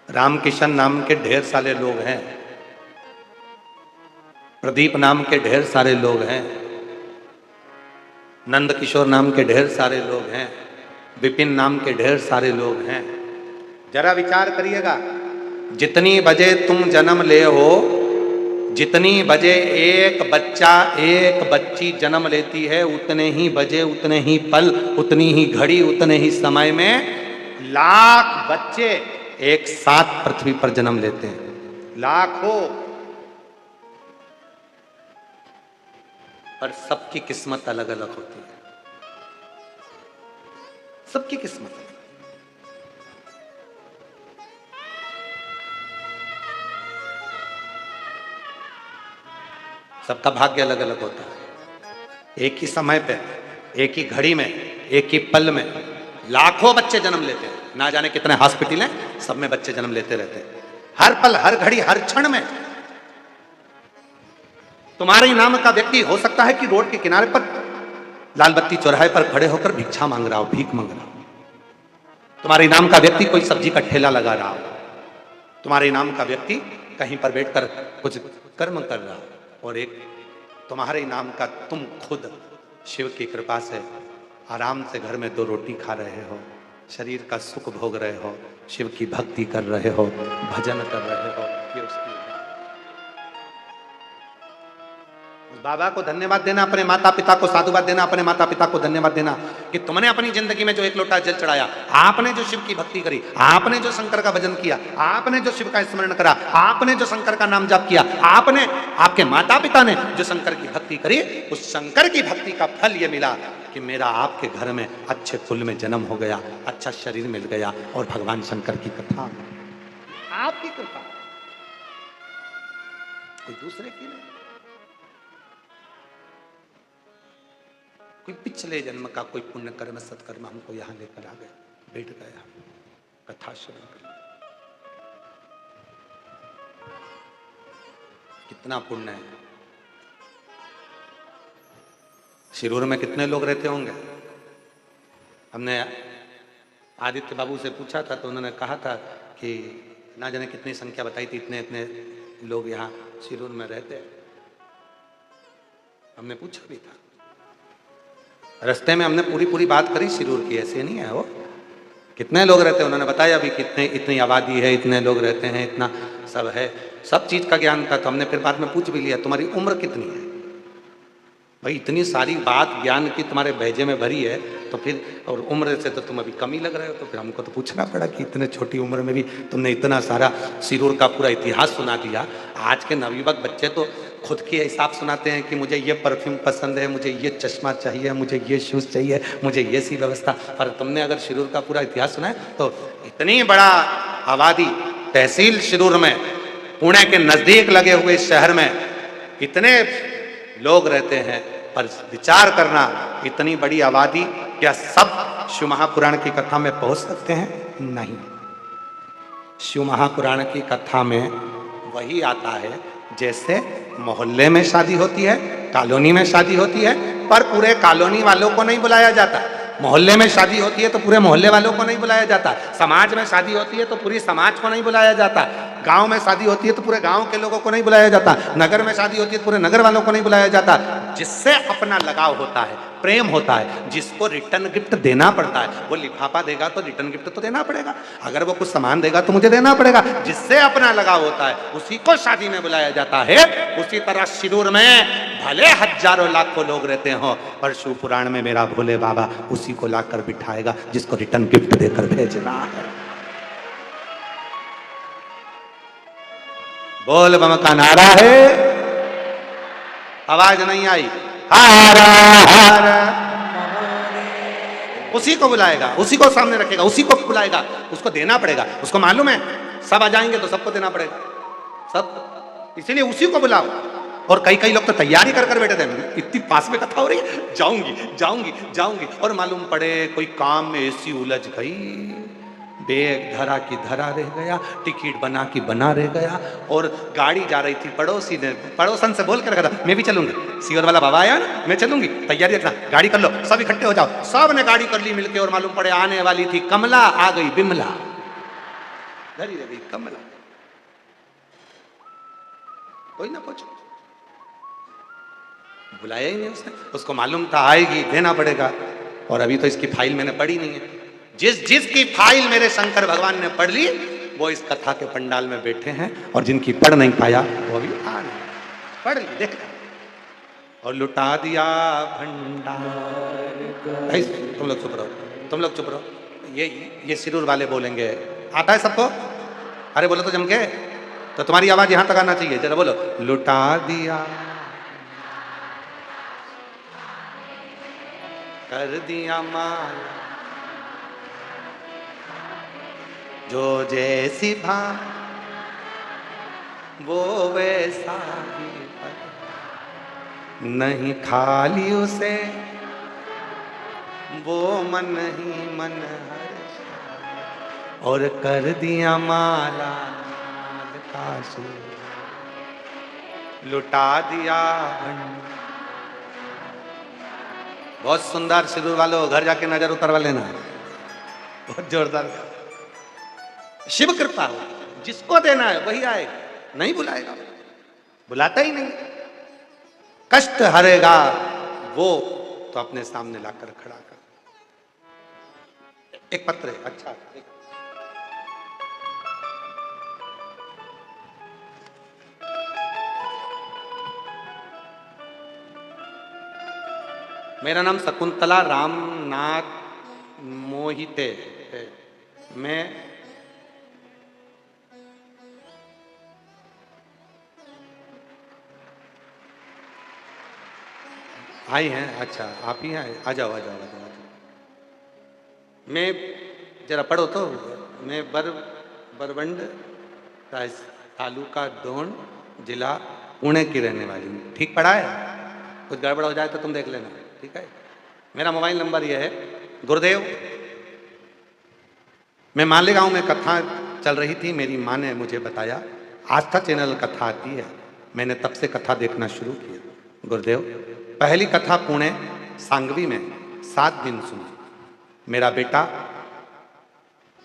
रामकिशन नाम के ढेर सारे लोग हैं, प्रदीप नाम के ढेर सारे लोग हैं, नंद किशोर नाम के ढेर सारे लोग हैं, विपिन नाम के ढेर सारे लोग हैं। जरा विचार करिएगा, जितनी बजे तुम जन्म ले हो, जितनी बजे एक बच्चा एक बच्ची जन्म लेती है, उतने ही बजे, उतने ही पल, उतनी ही घड़ी, उतने ही समय में लाख बच्चे एक साथ पृथ्वी पर जन्म लेते हैं। लाखों। पर सबकी किस्मत अलग अलग होती है, सबकी किस्मत अलग। सबका भाग्य अलग अलग होता है। एक ही समय पे, एक ही घड़ी में, एक ही पल में लाखों बच्चे जन्म लेते हैं। ना जाने कितने हॉस्पिटल हैं, सब में बच्चे जन्म लेते रहते हैं। हर पल, हर घड़ी, हर क्षण में। तुम्हारे नाम का व्यक्ति हो सकता है कि रोड के किनारे पर लाल बत्ती चौराहे पर खड़े होकर भिक्षा मांग रहा हो, भीख मांग रहा हो। तुम्हारे नाम का व्यक्ति कोई सब्जी का ठेला लगा रहा हो। तुम्हारे नाम का व्यक्ति कहीं पर बैठकर कुछ कर्म कर रहा हो। और एक तुम्हारे नाम का तुम खुद शिव की कृपा से आराम से घर में 2 रोटी खा रहे हो, शरीर का सुख भोग रहे हो, शिव की भक्ति कर रहे हो, भजन कर रहे हो। ये उसकी बाबा को धन्यवाद देना, अपने माता पिता को साधुवाद देना, अपने माता पिता को धन्यवाद देना कि तुमने अपनी जिंदगी में जो एक लोटा जल चढ़ाया, आपने जो शिव की भक्ति करी, आपने जो शंकर का भजन किया, आपने जो शिव का स्मरण करा, आपने जो शंकर का नाम जाप किया, आपने, आपके माता पिता ने जो शंकर की भक्ति करी, उस शंकर की भक्ति का फल ये मिला कि मेरा आपके घर में अच्छे कुल में जन्म हो गया, अच्छा शरीर मिल गया और भगवान शंकर की कथा। आपकी कृपा, कोई दूसरे की नहीं। कोई पिछले जन्म का कोई पुण्य कर्म सत्कर्म हमको यहां लेकर आ गया, बैठ गया, कथा श्रवण कर। कितना पुण्य है। शिरूर में कितने लोग रहते होंगे? हमने आदित्य बाबू से पूछा था तो उन्होंने कहा था कि ना जाने कितनी संख्या बताई थी, इतने इतने लोग यहाँ शिरूर में रहते हैं। हमने पूछा भी था, रास्ते में हमने पूरी पूरी बात करी शिरूर की, ऐसे नहीं है वो। कितने लोग रहते हैं उन्होंने बताया भी, कितने, इतनी आबादी है, इतने लोग रहते हैं, इतना सब है, सब चीज का ज्ञान था। तो हमने फिर बाद में पूछ भी लिया, तुम्हारी उम्र कितनी है भाई? इतनी सारी बात ज्ञान की तुम्हारे भेजे में भरी है, तो फिर और उम्र से तो तुम अभी कम ही लग रहे हो। तो फिर हमको तो पूछना पड़ा कि इतने छोटी उम्र में भी तुमने इतना सारा शिरूर का पूरा इतिहास सुना दिया। आज के नवयुवक बच्चे तो खुद के हिसाब सुनाते हैं कि मुझे ये परफ्यूम पसंद है, मुझे ये चश्मा चाहिए, मुझे ये शूज चाहिए, मुझे ये सी व्यवस्था। पर तुमने अगर शिरूर का पूरा इतिहास सुना है तो इतनी बड़ा आबादी, तहसील शिरूर में, पुणे के नजदीक लगे हुए शहर में इतने लोग रहते हैं, पर विचार करना, इतनी बड़ी आबादी, क्या सब शिव महापुराण की कथा में पहुंच सकते हैं? नहीं। शिव महापुराण की कथा में वही आता है जैसे मोहल्ले में शादी होती है, कॉलोनी में शादी होती है, पर पूरे कॉलोनी वालों को नहीं बुलाया जाता। मोहल्ले में शादी होती है तो पूरे मोहल्ले वालों को नहीं बुलाया जाता। समाज में शादी होती है तो पूरी समाज को नहीं बुलाया जाता। गांव में शादी होती है तो पूरे गांव के लोगों को नहीं बुलाया जाता। नगर में शादी होती है तो पूरे नगर वालों को नहीं बुलाया जाता। जिससे अपना लगाव होता है, प्रेम होता है, जिसको रिटर्न गिफ्ट देना पड़ता है, वो लिफाफा देगा तो रिटर्न गिफ्ट तो देना पड़ेगा, अगर वो कुछ सामान देगा तो मुझे देना पड़ेगा। जिससे अपना लगाव होता है उसी को शादी में बुलाया जाता है। उसी तरह शिरूर में भले हजारों लाखों लोग रहते हो, पर शिव पुराण में मेरा भोले बाबा उसी को लाकर बिठाएगा जिसको रिटर्न गिफ्ट देकर भेजना है। बोल बम का नारा है, आवाज नहीं आई। हर हर उसी को बुलाएगा, उसी को सामने रखेगा, उसी को बुलाएगा, उसको देना पड़ेगा। उसको मालूम है सब आ जाएंगे तो सबको देना पड़ेगा, सब, इसीलिए उसी को बुलाओ। और कई कई लोग तो तैयारी कर बैठे थे, इतनी पास में कथा हो रही है, जाऊंगी जाऊंगी जाऊंगी, और मालूम पड़े कोई काम में ऐसी उलझ गई, बैग धरा की धरा रह गया, टिकट बना की बना रह गया, और गाड़ी जा रही थी, पड़ोसी ने पड़ोसन से बोल कर रखा था मैं भी चलूंगी, सीवर वाला बाबा आया ना, मैं चलूंगी, तैयारी रखना, गाड़ी कर लो, सब इकट्ठे हो जाओ। सब ने गाड़ी कर ली मिलके, और मालूम पड़े आने वाली थी कमला, आ गई बिमला, धरी रह गई कमला, कोई ना पूछो, बुलाया ही नहीं उसने। उसको मालूम था आएगी, देना पड़ेगा। और अभी तो इसकी फाइल मैंने पढ़ी नहीं है। जिसकी फाइल मेरे शंकर भगवान ने पढ़ ली वो इस कथा के पंडाल में बैठे हैं, और जिनकी पढ़ नहीं पाया वो अभी आ नहीं, पढ़ ली, देख, और लुटा दिया भंडार। तुम लोग चुप रहो, तुम लोग चुप रहो। ये शिरूर वाले बोलेंगे, आता है सबको? अरे बोलो तो जम के, तो तुम्हारी आवाज यहां तक आना चाहिए, जरा बोलो, लुटा दिया, कर दिया माला, जो जैसी भाव वो वैसा ही नहीं, खाली उसे वो मन ही मन हर्ष, और कर दिया माला का सूर, लुटा दिया भंडार। बहुत सुंदर शिरूर वालों, घर जाके नजर उतरवा लेना, बहुत जोरदार। शिव कृपा हो, जिसको देना है वही आए, नहीं बुलाएगा, बुलाता ही नहीं। कष्ट हरेगा वो तो अपने सामने लाकर खड़ा कर। एक पत्र है, अच्छा, मेरा नाम शकुंतला रामनाथ मोहिते है। मैं आई हैं, अच्छा आप ही आए, आ जाओ आ जाओ आ जाओ। मैं जरा पढ़ो तो, मैं बरवंड तालुका दोन जिला पुणे की रहने वाली हूँ। ठीक पढ़ा है? कुछ गड़बड़ हो जाए तो तुम देख लेना, ठीक है? मेरा मोबाइल नंबर यह है। गुरुदेव, मैं मालेगांव में कथा चल रही थी, मेरी माँ ने मुझे बताया आस्था चैनल कथा आती है, मैंने तब से कथा देखना शुरू किया। गुरुदेव, पहली कथा पुणे सांगवी में 7 दिन सुनी। मेरा बेटा,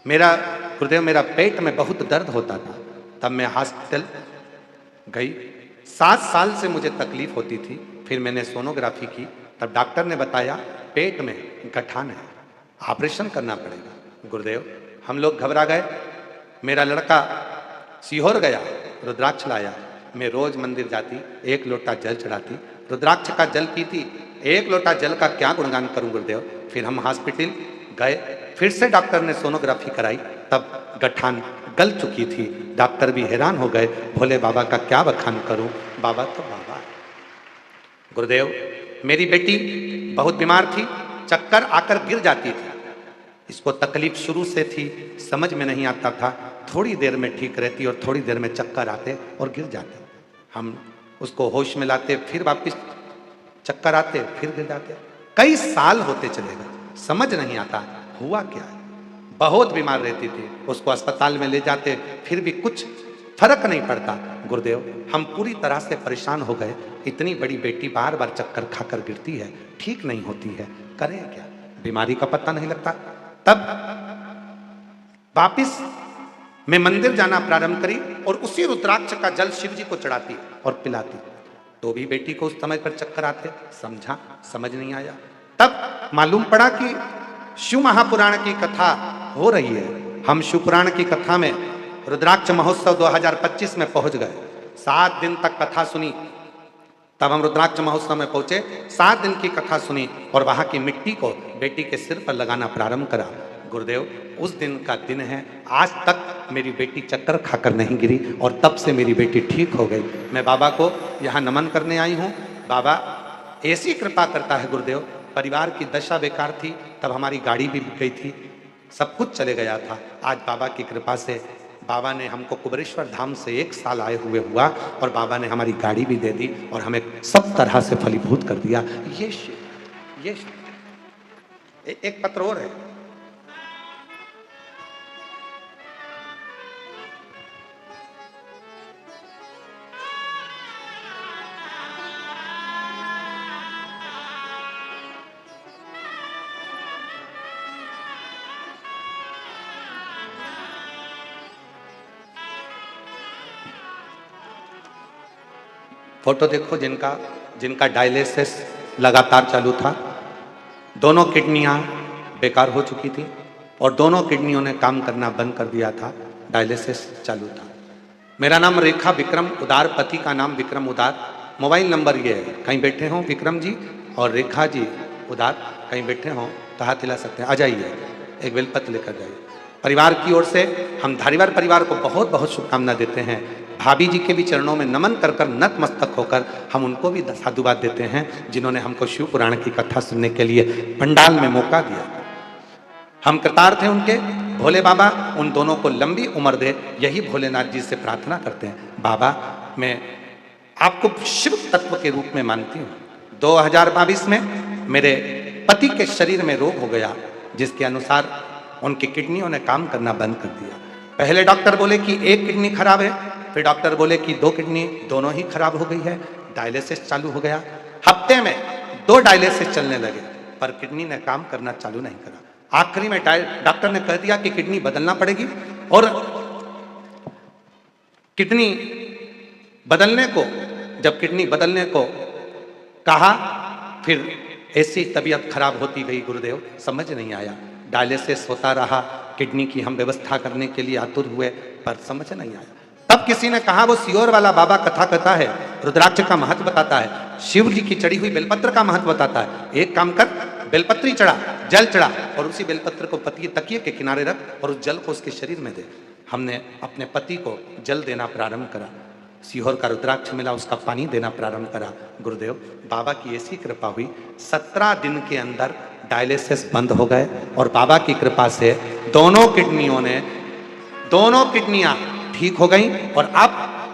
गुरुदेव मेरा पेट में बहुत दर्द होता था, तब मैं हॉस्पिटल गई। 7 साल से मुझे तकलीफ होती थी, फिर मैंने सोनोग्राफी की, तब डॉक्टर ने बताया पेट में गठान है, ऑपरेशन करना पड़ेगा। गुरुदेव, हम लोग घबरा गए। मेरा लड़का सीहोर गया, रुद्राक्ष लाया। मैं रोज मंदिर जाती, 1 लोटा जल चढ़ाती, रुद्राक्ष का जल पीती। 1 लोटा जल का क्या गुणगान करूं गुरुदेव। फिर हम हॉस्पिटल गए, फिर से डॉक्टर ने सोनोग्राफी कराई, तब गठान गल चुकी थी। डॉक्टर भी हैरान हो गए, भोले बाबा का क्या बखान करूं, बाबा तो बाबा है। गुरुदेव, मेरी बेटी बहुत बीमार थी, चक्कर आकर गिर जाती थी। इसको तकलीफ शुरू से थी, समझ में नहीं आता था, थोड़ी देर में ठीक रहती और थोड़ी देर में चक्कर आते और गिर जाते। हम उसको होश में लाते, फिर वापस चक्कर आते, फिर गिर जाते। कई साल होते चले गए, समझ नहीं आता हुआ क्या है। बहुत बीमार रहती थी, उसको अस्पताल में ले जाते, फिर भी कुछ फर्क नहीं पड़ता। गुरुदेव हम पूरी तरह से परेशान हो गए, इतनी बड़ी बेटी बार बार चक्कर खाकर गिरती है, ठीक नहीं होती है, करें क्या, बीमारी का पता नहीं लगता। तब वापिस मैं मंदिर जाना प्रारंभ करी और उसी रुद्राक्ष का जल शिव जी को चढ़ाती और पिलाती, तो भी बेटी को उस समय पर चक्कर आते। समझा, समझ नहीं आया। तब मालूम पड़ा कि शिव महापुराण की कथा हो रही है। हम शिव पुराण की कथा में रुद्राक्ष महोत्सव 2025 में पहुंच गए। 7 दिन तक कथा सुनी। तब हम रुद्राक्ष महोत्सव में पहुंचे, 7 दिन की कथा सुनी और वहां की मिट्टी को बेटी के सिर पर लगाना प्रारंभ करा। गुरुदेव उस दिन का दिन है, आज तक मेरी बेटी चक्कर खाकर नहीं गिरी और तब से मेरी बेटी ठीक हो गई। मैं बाबा को यहाँ नमन करने आई हूँ। बाबा ऐसी कृपा करता है गुरुदेव, परिवार की दशा बेकार थी, तब हमारी गाड़ी भी बिक गई थी, सब कुछ चले गया था। आज बाबा की कृपा से बाबा ने हमको कुबेरेश्वर धाम से 1 साल आए हुए हुआ और बाबा ने हमारी गाड़ी भी दे दी और हमें सब तरह से फलीभूत कर दिया। ये एक पत्र और है। फोटो देखो, जिनका डायलिसिस लगातार चालू था, दोनों किडनियां बेकार हो चुकी थी और दोनों किडनियों ने काम करना बंद कर दिया था, डायलिसिस चालू था। मेरा नाम रेखा विक्रम उदार, पति का नाम विक्रम उदार। मोबाइल नंबर ये है, कहीं बैठे हों विक्रम जी और रेखा जी उदार, कहीं बैठे हों तो हाथ हिला सकते हैं, आ जाइए, एक बेलपत्र लेकर जाइए। परिवार की ओर से हम धारीवाल परिवार को बहुत बहुत शुभकामना देते हैं। भाभी जी के भी चरणों में नमन कर कर नतमस्तक होकर हम उनको भी साधुवाद देते हैं, जिन्होंने हमको शिव पुराण की कथा सुनने के लिए पंडाल में मौका दिया। हम कृतार्थ हैं उनके। भोले बाबा उन दोनों को लंबी उम्र दे, यही भोलेनाथ जी से प्रार्थना करते हैं। बाबा मैं आपको शिव तत्व के रूप में मानती हूँ। 2022 में मेरे पति के शरीर में रोग हो गया, जिसके अनुसार उनकी किडनियों ने काम करना बंद कर दिया। पहले डॉक्टर बोले कि 1 किडनी खराब है, फिर डॉक्टर बोले कि 2 किडनी दोनों ही खराब हो गई है। डायलिसिस चालू हो गया, हफ्ते में 2 डायलिसिस चलने लगे, पर किडनी ने काम करना चालू नहीं करा। आखिरी में डॉक्टर ने कह दिया कि किडनी बदलना पड़ेगी और किडनी बदलने को कहा, फिर ऐसी तबीयत खराब होती गई गुरुदेव, समझ नहीं आया। डायलिसिस होता रहा, किडनी की हम व्यवस्था करने के लिए आतुर हुए, पर समझ नहीं आया। तब किसी ने कहा वो सियोर वाला बाबा कथा कहता है, रुद्राक्ष का महत्व बताता है, शिव जी की चढ़ी हुई बेलपत्र का महत्व बताता है। एक काम कर, बेलपत्री चढ़ा, जल चढ़ा और उसी बेलपत्र को पति तकिए के किनारे रख और उस जल को उसके शरीर में दे। हमने अपने पति को जल देना प्रारंभ करा, सीहोर का रुद्राक्ष मिला, उसका पानी देना प्रारंभ करा। गुरुदेव बाबा की ऐसी कृपा हुई, 17 दिन के अंदर डायलिसिस बंद हो गए और बाबा की कृपा से दोनों किडनियां ठीक हो गई और अब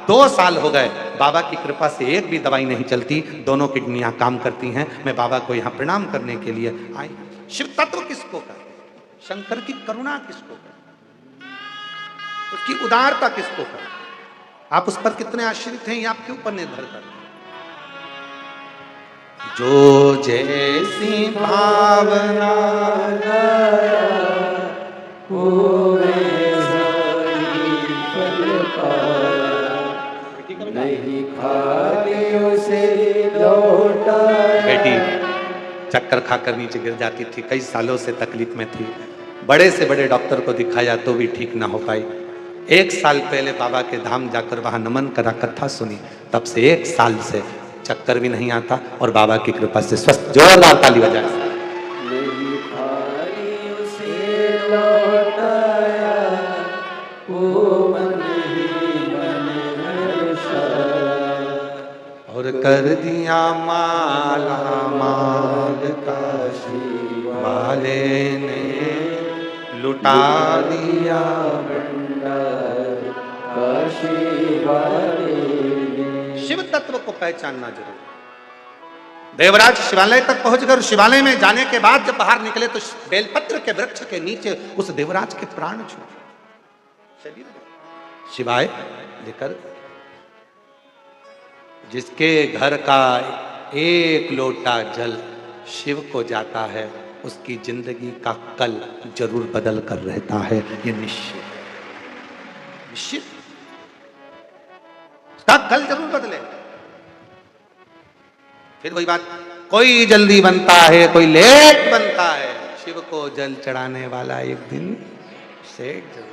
2 साल हो गए, बाबा की कृपा से एक भी दवाई नहीं चलती, दोनों किडनियां काम करती हैं। मैं बाबा को यहाँ प्रणाम करने के लिए आई। शिव तत्व किसको कहते, शंकर की करुणा किसको कहते, उसकी उदारता किसको कहते, आप उस पर कितने आश्रित हैं ये आपके ऊपर निर्भर करता है। जो जैसी भावना नहीं खाली उसे लौटा। बेटी चक्कर खाकर नीचे गिर जाती थी, कई सालों से तकलीफ में थी, बड़े से बड़े डॉक्टर को दिखाया तो भी ठीक ना हो पाई। 1 साल पहले बाबा के धाम जाकर वहां नमन करा, कथा सुनी, तब से 1 साल से चक्कर भी नहीं आता और बाबा की कृपा से स्वस्थ। जोरदार ताली बजाए। नहीं खाली उसे लौटाया, वो मन ही मन हर्षा। और कर दिया माला माल काशी वाले ने, लुटा दिया भंडार काशी वाले ने। शिव तत्व को पहचानना जरूर। देवराज शिवालय तक पहुंचकर शिवालय में जाने के बाद जब बाहर निकले तो बेलपत्र के वृक्ष के नीचे उस देवराज के प्राण छूटे, शरीर शिवाय लेकर। जिसके घर का एक लोटा जल शिव को जाता है उसकी जिंदगी का कल जरूर बदल कर रहता है, ये निश्चित निश्चित उसका कल जरूर बदले। फिर वही बात, कोई जल्दी बनता है कोई लेट बनता है, शिव को जल चढ़ाने वाला एक दिन सेठ जरूर।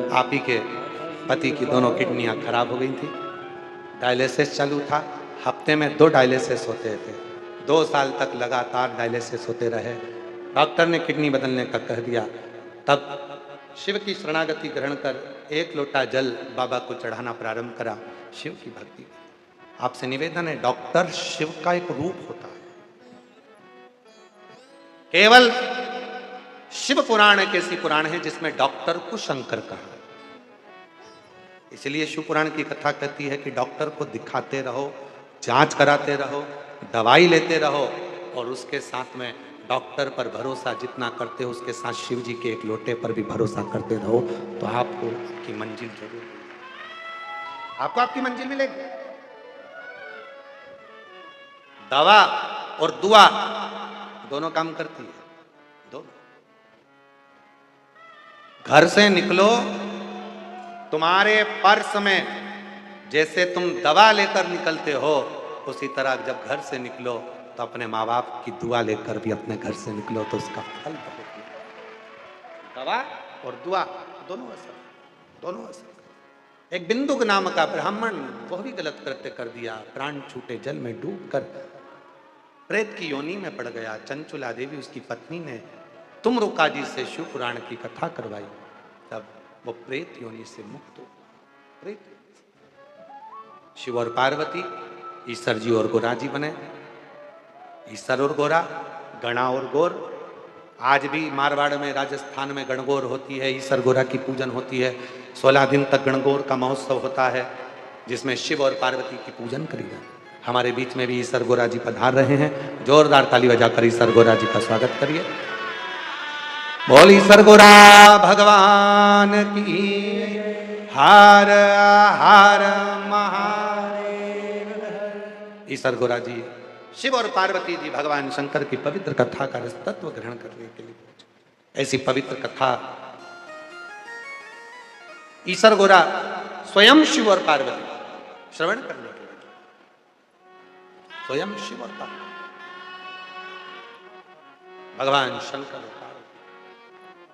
आप ही के पति की दोनों किडनियां खराब हो गई थी, डायलिसिस चालू था, हफ्ते में 2 डायलिसिस होते थे, 2 साल तक लगातार डायलिसिस होते रहे। डॉक्टर ने किडनी बदलने का कह दिया, तब शिव की शरणागति ग्रहण कर 1 लोटा जल बाबा को चढ़ाना प्रारंभ करा, शिव की भक्ति। आपसे निवेदन है, डॉक्टर शिव का एक रूप होता है। केवल शिव पुराण एक ऐसी पुराण है जिसमें डॉक्टर को शंकर कहा, इसलिए शिव पुराण की कथा कहती है कि डॉक्टर को दिखाते रहो, जांच कराते रहो, दवाई लेते रहो, और उसके साथ में डॉक्टर पर भरोसा जितना करते हो उसके साथ शिव जी के एक लोटे पर भी भरोसा करते रहो, तो आपको की मंजिल जरूर, आपको आपकी मंजिल मिलेगी। दवा और दुआ दोनों काम करती है, दोनों। घर से निकलो, तुम्हारे पर्स में जैसे तुम दवा लेकर निकलते हो, उसी तरह जब घर से निकलो तो अपने माँ बाप की दुआ लेकर भी अपने घर से निकलो, तो उसका फल बहुत है। दवा और दुआ दोनों असर, दोनों असर। एक बिंदुक नाम का ब्राह्मण, वह भी गलत कृत्य कर दिया, प्राण छूटे जल में डूबकर प्रेत की योनि में पड़ गया। चंचुला देवी उसकी पत्नी ने तुमरुका जी से शिव पुराण की कथा करवाई, तब वो प्रेत योनि से मुक्त हो। प्रेत, शिव और पार्वती, ईश्वर जी और गोरा जी बने, ईश्वर और गोरा, गणा और गोर। आज भी मारवाड़ में, राजस्थान में गणगौर होती है, ईश्वर गोरा की पूजन होती है। 16 दिन तक गणगौर का महोत्सव होता है जिसमें शिव और पार्वती की पूजन करी जाती है। हमारे बीच में भी ईश्वर गोरा जी पधार रहे हैं, जोरदार ताली बजाकर ईश्वर गोरा जी का स्वागत करिए। बोल ईश्वर गोरा भगवान की, हार हार महादेव। ईश्वर गोरा जी शिव और पार्वती जी भगवान शंकर की पवित्र कथा का तत्व ग्रहण करने के लिए पहुंचे। ऐसी पवित्र कथा ईश्वर गोरा स्वयं शिव और पार्वती श्रवण करने के लिए, स्वयं शिव और पार्वती, भगवान शंकर और पार्वती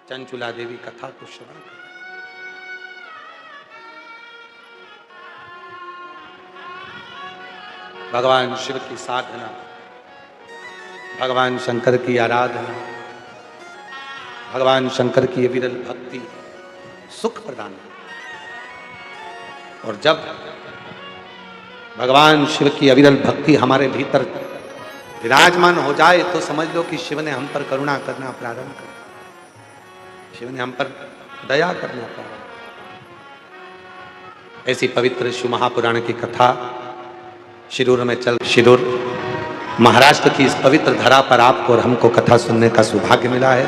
चंचुला देवी कथा को श्रवण कर, भगवान शिव की साधना, भगवान शंकर की आराधना, भगवान शंकर की विरल भक्ति सुख प्रदान। और जब भगवान शिव की अविरल भक्ति हमारे भीतर विराजमान हो जाए तो समझ लो कि शिव ने हम पर करुणा करना प्रारंभ कर, शिव ने हम पर दया करना प्रारंभ। ऐसी पवित्र शिव महापुराण की कथा शिरूर में चल, शिरूर महाराष्ट्र की इस पवित्र धरा पर आपको और हमको कथा सुनने का सौभाग्य मिला है।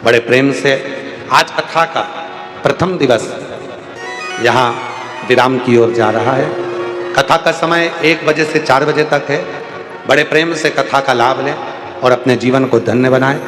बड़े प्रेम से आज कथा का प्रथम दिवस यहाँ विराम की ओर जा रहा है। कथा का समय 1 बजे से 4 बजे तक है। बड़े प्रेम से कथा का लाभ लें और अपने जीवन को धन्य बनाएं।